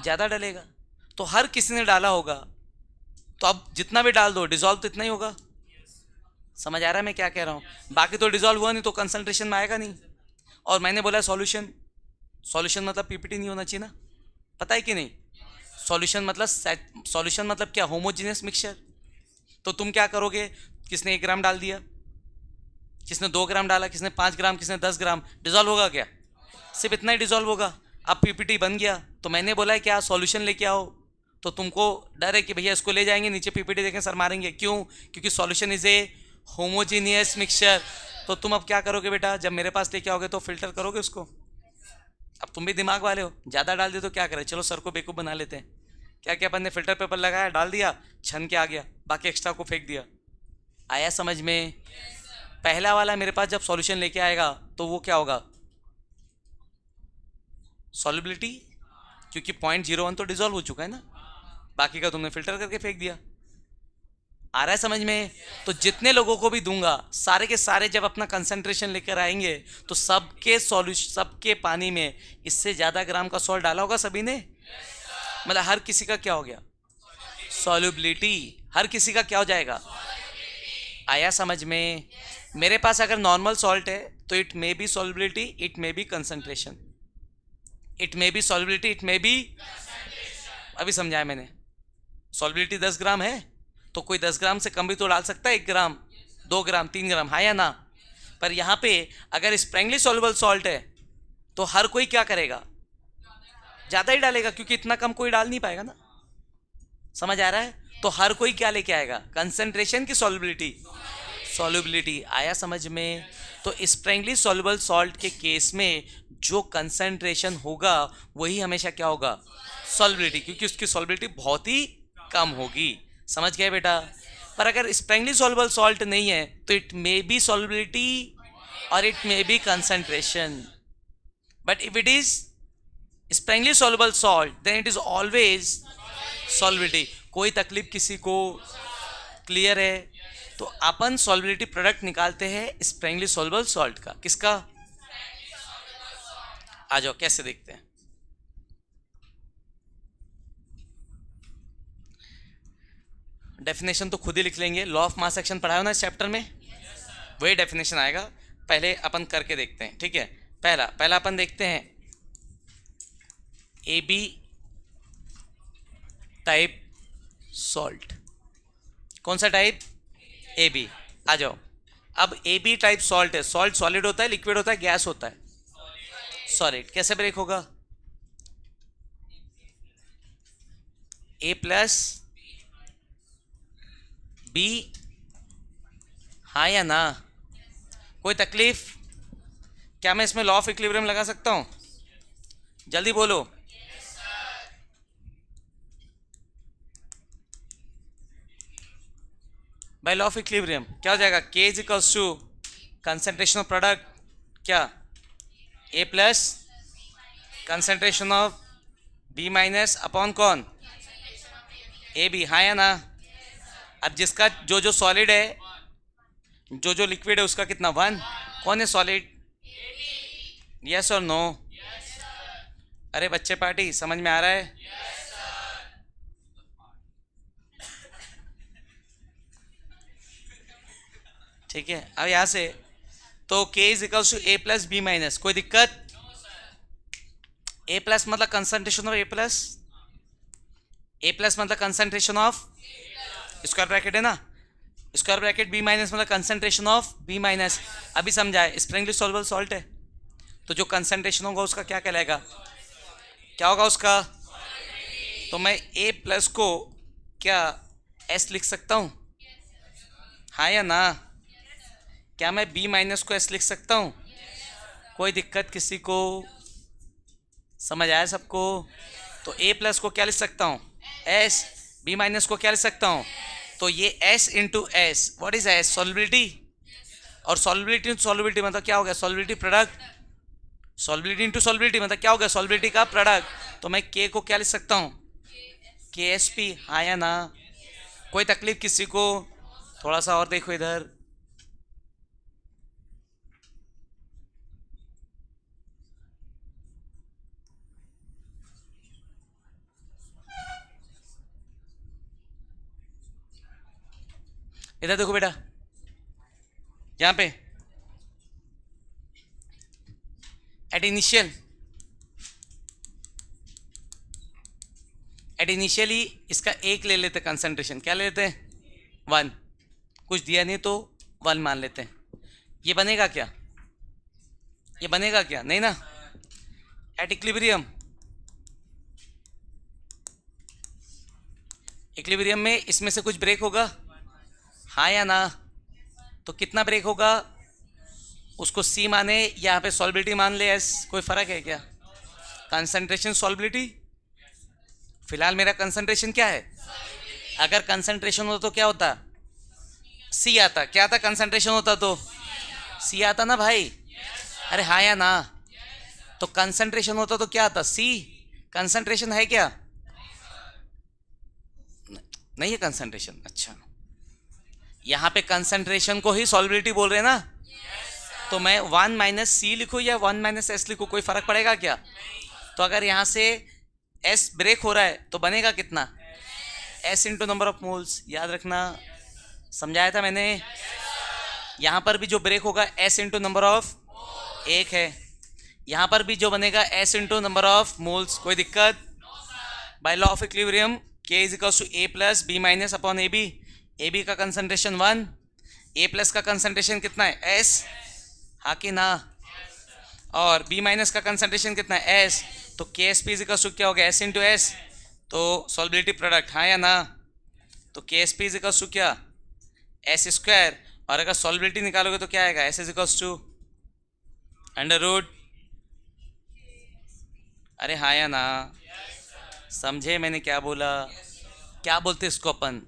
ज़्यादा डलेगा। तो हर किसी ने डाला होगा, तो अब जितना भी डाल दो डिजॉल्व तो इतना ही होगा। समझ आ रहा है मैं क्या कह रहा हूँ? बाकी तो डिजॉल्व हुआ नहीं तो कंसंट्रेशन में आएगा नहीं। और मैंने बोला सॉल्यूशन, सॉल्यूशन मतलब पीपीटी नहीं होना चाहिए ना, पता है कि नहीं? सॉल्यूशन मतलब क्या? Homogeneous mixture. तो तुम क्या करोगे? किसने 1 ग्राम डाल दिया, किसने 2 ग्राम डाला, किसने 5 ग्राम, किसने 10 ग्राम, डिजॉल्व होगा क्या? सिर्फ इतना ही डिजॉल्व होगा। अब पीपीटी बन गया, तो मैंने बोला है क्या, सॉल्यूशन लेके आओ। तो तुमको डर है कि भैया इसको ले जाएंगे नीचे पीपीटी देखें सर मारेंगे, क्यों? क्योंकि solution is a homogeneous mixture. तो तुम अब क्या करोगे बेटा, जब मेरे पास लेके आओगे तो फिल्टर करोगे उसको। अब तुम भी दिमाग वाले हो, ज़्यादा डाल दिए तो क्या करें, चलो सर को बेवकूफ़ बना लेते हैं। क्या क्या अपन ने फिल्टर पेपर लगाया, डाल दिया, छन के आ गया, बाकी एक्स्ट्रा को फेंक दिया। आया समझ में? पहला वाला मेरे पास जब सॉल्यूशन लेके आएगा तो वो क्या होगा? सॉल्युबिलिटी, क्योंकि 0.01 तो डिजॉल्व हो चुका है ना, बाकी का तुमने फिल्टर करके फेंक दिया। आ रहा है समझ में? तो जितने लोगों को भी दूंगा सारे के सारे जब अपना कंसंट्रेशन लेकर आएंगे तो सबके सॉल्यूशन, सबके पानी में इससे ज़्यादा ग्राम का सॉल्ट डाला होगा सभी ने। मतलब हर किसी का क्या हो गया? सॉल्युबिलिटी। हर किसी का क्या हो जाएगा? आया समझ में? मेरे पास अगर नॉर्मल सॉल्ट है तो it may be solubility, it may be concentration, it may be solubility, it may B, अभी समझाया मैंने। सॉल्युबिलिटी 10 ग्राम है तो कोई 10 ग्राम से कम भी तो डाल सकता है, 1 ग्राम, 2 ग्राम, 3 ग्राम, हाँ या ना? पर यहाँ पे अगर स्प्रेंगली सॉल्युबल सॉल्ट है तो हर कोई क्या करेगा? ज़्यादा ही डालेगा, क्योंकि इतना कम कोई डाल नहीं पाएगा ना। समझ आ रहा है? तो हर कोई क्या लेके आएगा? कंसंट्रेशन की सॉल्युबिलिटी, सॉल्युबिलिटी। आया समझ में? तो स्प्रेंगली सॉल्युबल सॉल्ट के केस में जो कंसंट्रेशन होगा वही हमेशा क्या होगा? सॉल्युबिलिटी, क्योंकि उसकी सॉल्युबिलिटी बहुत ही कम होगी। समझ गए बेटा? पर अगर स्प्रेंगली सॉल्युबल सॉल्ट नहीं है तो इट मे बी सॉल्युबिलिटी और it may be concentration, but if it is sparingly soluble salt then it is always solubility. कोई तकलीफ किसी को? क्लियर है? तो अपन सॉल्युबिलिटी प्रोडक्ट निकालते हैं स्प्रेंगली सॉल्युबल सॉल्ट का। किसका? आ जाओ कैसे देखते हैं। डेफिनेशन तो खुद ही लिख लेंगे, लॉ ऑफ मास सेक्शन पढ़ाया हो ना इस चैप्टर में, वही डेफिनेशन आएगा। पहले अपन करके देखते हैं, ठीक है? पहला अपन देखते हैं ए बी टाइप सॉल्ट। कौन सा टाइप? A B. आ जाओ। अब ए बी टाइप सॉल्ट है, सॉल्ट सॉलिड होता है, लिक्विड होता है, गैस होता है? सॉलिड। कैसे ब्रेक होगा? ए प्लस बी, हाँ या ना? कोई तकलीफ? क्या मैं इसमें लॉ ऑफ इक्विलिब्रियम लगा सकता हूं? जल्दी बोलो। बाय लॉ ऑफ इक्विलिब्रियम क्या हो जाएगा, K is equals to concentration of product क्या, A plus concentration of B minus upon कौन, ए बी, हाँ या ना। अब जिसका जो जो सॉलिड है, जो जो लिक्विड है उसका कितना 1, कौन है सॉलिड, यस और नो। अरे बच्चे पार्टी समझ में आ रहा है, ठीक है। अब यहां से तो K is equals to A plus B minus, कोई दिक्कत, A प्लस मतलब concentration of A plus, A plus मतलब कंसंट्रेशन ऑफ स्क्वायर ब्रैकेट है ना, स्क्वायर ब्रैकेट B माइनस मतलब कंसंट्रेशन ऑफ B माइनस। अभी समझाए, स्प्रिंगली सॉल्युबल सॉल्ट है तो जो कंसंट्रेशन होगा उसका क्या कहलाएगा, क्या होगा उसका, तो मैं A प्लस को क्या S लिख सकता हूँ, हाँ या ना। क्या मैं B माइनस को S लिख सकता हूँ, कोई दिक्कत किसी को, समझ आया सबको। तो A प्लस को क्या लिख सकता हूँ S, B माइनस को क्या लिख सकता हूँ, तो ये S into S, what is S, solubility, और सॉल्युबिलिटी इंटू सॉल्युबिलिटी मतलब क्या हो गया, solubility product, solubility into solubility मतलब क्या हो गया, सॉल्युबिलिटी का प्रोडक्ट। तो मैं K को क्या लिख सकता हूँ, KSP, हाँ या ना। कोई तकलीफ किसी को, थोड़ा सा और देखो इधर, इधर देखो बेटा, यहां पे एट इनिशियली इसका एक ले लेते कंसंट्रेशन, क्या ले लेते हैं 1, कुछ दिया नहीं तो 1 मान लेते हैं। ये बनेगा क्या, ये बनेगा क्या, नहीं ना। एट इक्विलिब्रियम, इक्विलिब्रियम में इसमें से कुछ ब्रेक होगा, हाँ या ना। तो कितना ब्रेक होगा, उसको C माने, यहाँ पे सॉल्युबिलिटी मान ले S, कोई फर्क है क्या, कंसंट्रेशन सॉल्युबिलिटी, फिलहाल मेरा कंसंट्रेशन क्या है, अगर कंसंट्रेशन होता तो क्या होता, C आता, क्या आता, कंसंट्रेशन होता तो C आता ना भाई, अरे हाँ या ना। तो कंसंट्रेशन होता तो क्या आता, C, कंसंट्रेशन है क्या, नहीं है कंसंट्रेशन, अच्छा। यहाँ पे कंसंट्रेशन को ही सॉल्युबिलिटी बोल रहे हैं ना, तो मैं 1 माइनस सी लिखूँ या 1 माइनस एस लिखूँ, कोई फर्क पड़ेगा क्या। तो अगर यहाँ से एस ब्रेक हो रहा है तो बनेगा कितना, S into number of moles, याद रखना, समझाया था मैंने। यहाँ पर भी जो ब्रेक होगा एस इंटू नंबर ऑफ, एक है, यहाँ पर भी जो बनेगा S into number of moles, कोई दिक्कत। By law of equilibrium K is equals to A plus B minus upon AB, AB का कंसंट्रेशन 1, A प्लस का कंसंट्रेशन कितना है S, हाँ कि ना, और B माइनस का कंसंट्रेशन कितना है S, तो KSP इज इक्वल्स टू क्या हो गया S इंटू एस, तो सॉल्युबिलिटी प्रोडक्ट, हाँ या ना। तो KSP इज इक्वल्स टू क्या S स्क्वायर, और अगर सॉल्युबिलिटी निकालोगे तो क्या आएगा S is equals to under root, अरे हाँ या ना, समझे मैंने क्या बोला, क्या बोलते इसको अपन,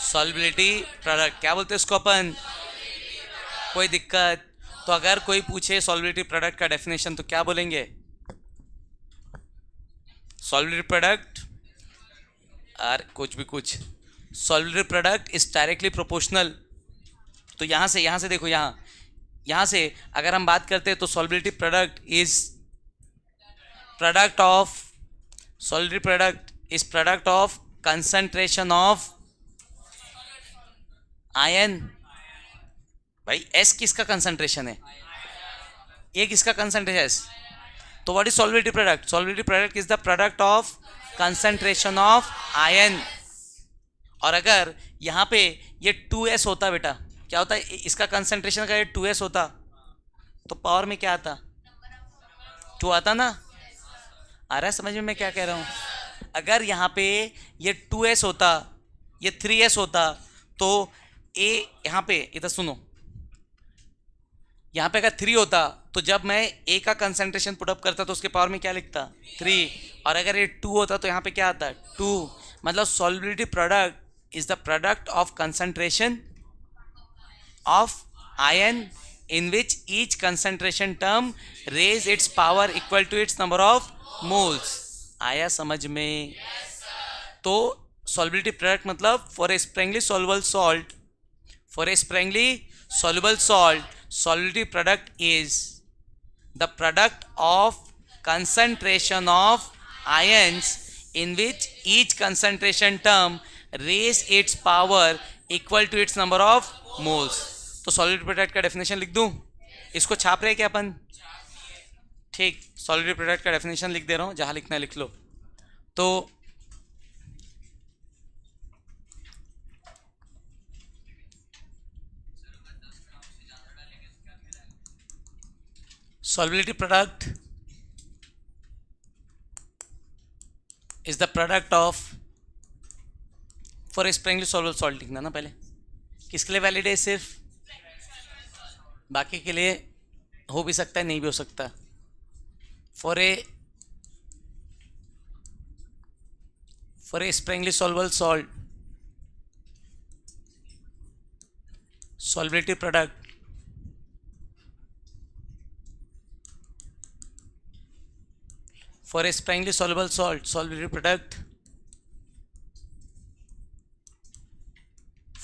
सॉल्युबिलिटी प्रोडक्ट, क्या बोलते इसको अपन, कोई दिक्कत। तो अगर कोई पूछे सॉल्युबिलिटी प्रोडक्ट का डेफिनेशन तो क्या बोलेंगे, सॉल्युबिलिटी प्रोडक्ट, और कुछ भी कुछ, solubility product is directly proportional. तो यहाँ से देखो, यहाँ से अगर हम बात करते हैं तो solubility product is product of, solubility product is product of concentration of ion. भाई S किसका कंसंट्रेशन है, ये किसका कंसंट्रेशन है, तो what is solubility product, solubility product is the product of concentration of ion. और अगर यहाँ पे ये 2S होता बेटा, क्या होता है, इसका कंसंट्रेशन अगर ये 2S होता तो पावर में क्या आता, 2 आता ना, आ रहा है समझ में मैं क्या कह रहा हूँ। अगर यहाँ पे ये 2S होता, ये 3S होता, तो A यहाँ पे इधर सुनो, यहाँ पे अगर 3 होता तो जब मैं A का कंसंट्रेशन पुटअप करता तो उसके पावर में क्या लिखता 3, और अगर ये 2 होता तो यहाँ पे क्या आता 2, मतलब solubility product is the product of concentration of ion in which each concentration term raise its power equal to its number of moles. आया समझ में? तो solubility product मतलब for a sparingly soluble salt, for a sparingly soluble salt, solubility product is the product of concentration of ions in which each concentration term raise its power equal to its number of moles. तो सॉलिड प्रोडक्ट का डेफिनेशन लिख दूं? इसको छाप रहे क्या अपन? ठीक, सॉलिड प्रोडक्ट का डेफिनेशन लिख दे रहा हूं, जहां लिखना है लिख लो. तो solubility product is the product of, for a sparingly soluble salt लिखना ना पहले. किसके लिए वैलिड है? सिर्फ बाकी के लिए हो भी सकता है, नहीं भी हो सकता. For a sparingly soluble salt, solubility product for a sparingly soluble salt, solubility product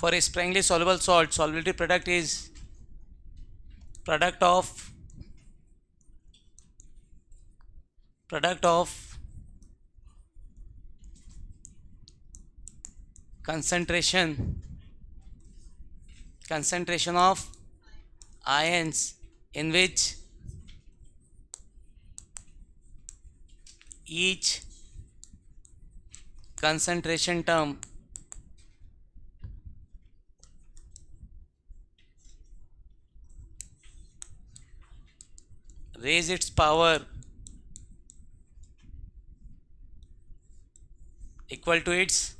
for a sparingly soluble salt, solubility product is product of concentration of ions in which each concentration term raise its power equal to its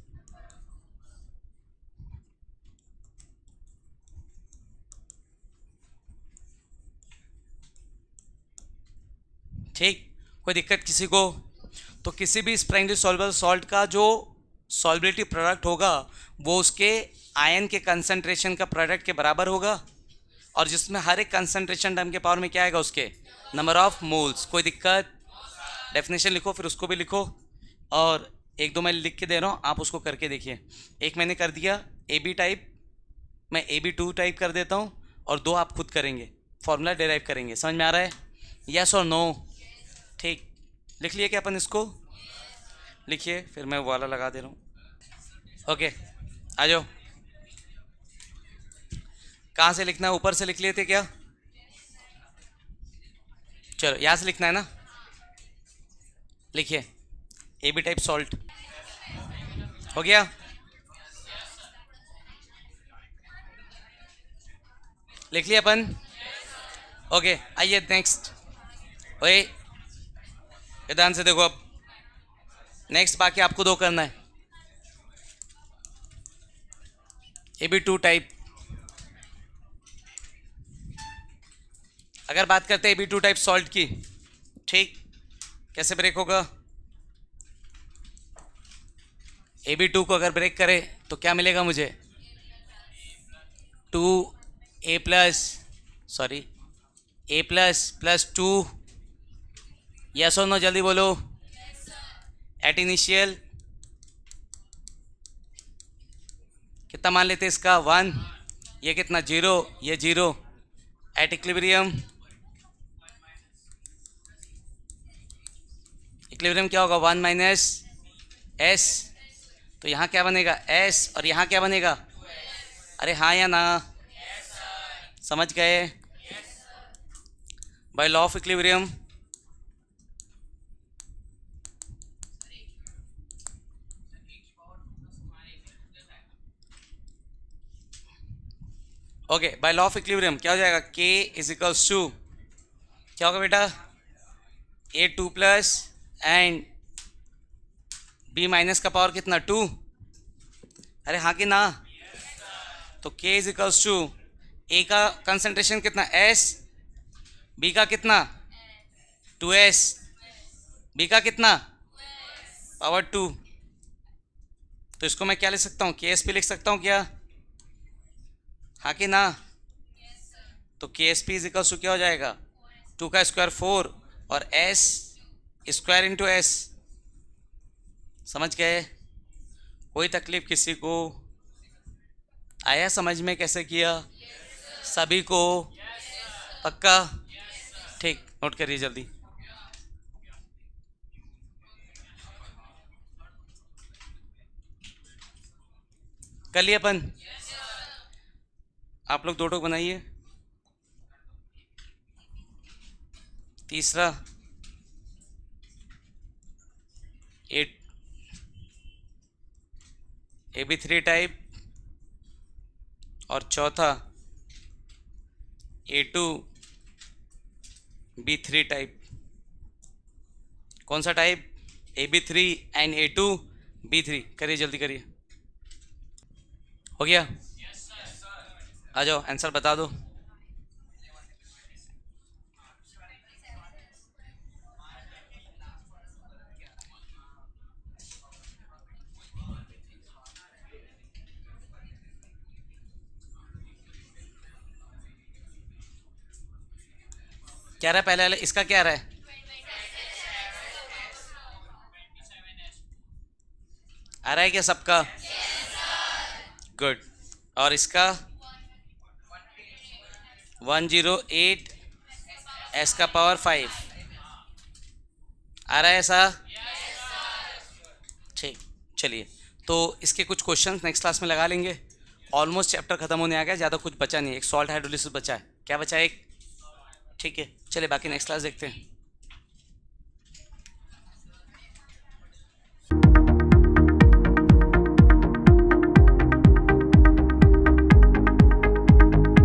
ठीक. कोई दिक्कत किसी को? तो किसी भी स्प्रेंगली सॉल्युबल सॉल्ट का जो सॉल्युबिलिटी प्रोडक्ट होगा वो उसके आयन के कंसंट्रेशन का प्रोडक्ट के बराबर होगा, और जिसमें हर एक कंसंट्रेशन टर्म के पावर में क्या आएगा? उसके नंबर ऑफ मोल्स. कोई दिक्कत? डेफिनेशन लिखो, फिर उसको भी लिखो, और एक दो मैं लिख के दे रहा हूँ, आप उसको करके देखिए. एक मैंने कर दिया AB टाइप, मैं AB2 टाइप कर देता हूँ, और दो आप खुद करेंगे, फॉर्मूला डिराइव करेंगे. समझ में आ रहा है? यस और नो? ठीक, लिख लिए क्या अपन? इसको लिखिए, फिर मैं वाला लगा दे रहा हूँ. ओके, आ जाओ. कहाँ से लिखना है? ऊपर से लिख लिए थे क्या? चलो यहाँ से लिखना है ना. लिखिए AB टाइप सॉल्ट. हो गया? लिख लिया अपन? ओके, आइए नेक्स्ट. ओए ध्यान से देखो. अब नेक्स्ट बाकी आपको दो करना है. AB2 type. अगर बात करते हैं AB2 टाइप सॉल्ट की, ठीक, कैसे ब्रेक होगा? AB2 को अगर ब्रेक करे तो क्या मिलेगा मुझे? 2A plus 2. यस और नो जल्दी बोलो. एट इनिशियल कितना मान लेते इसका? 1. ये कितना? 0. ये 0. एट इक्विलिब्रियम क्या होगा? 1 माइनस S. तो यहाँ क्या बनेगा? S. और यहाँ क्या बनेगा? अरे हाँ या ना? समझ गए? Bye law of equilibrium okay, bye law of equilibrium क्या हो जाएगा? K इज इक्वल्स टू क्या होगा बेटा? A2 plus and B minus का पावर कितना? 2. अरे हाँ कि ना? तो K is equals to A का कंसंट्रेशन कितना? S. B का कितना? 2S. B का कितना? पावर 2. तो इसको मैं क्या लिख सकता हूँ, KSP लिख सकता हूँ क्या, हाँ कि ना। तो KSP इज इक्वल टू क्या हो जाएगा, 2 का स्क्वायर 4 और S स्क्वायर इंटू S। समझ गए, कोई तकलीफ किसी को, आया समझ में कैसे किया, सभी को पक्का, ठीक, नोट करिए जल्दी। कर लिए अपन, आप लोग 2 टोक बनाइए। तीसरा 8 AB3 टाइप और चौथा A2B3 टाइप। कौन सा टाइप, AB3 एंड A2B3। करिए जल्दी करिए, हो गया, आ जाओ आंसर बता दो। क्या रहा है पहले वाले, इसका क्या रहा है, आ रहा है क्या सबका, गुड। और इसका 108 S का पावर 5 आ रहा है ऐसा, ठीक। चलिए, तो इसके कुछ क्वेश्चंस नेक्स्ट क्लास में लगा लेंगे। ऑलमोस्ट चैप्टर खत्म होने आ गया, ज़्यादा कुछ बचा नहीं है, एक सॉल्ट हाइड्रोलिसिस बचा है, क्या बचा है एक, ठीक है। चलिए बाकी नेक्स्ट क्लास देखते हैं।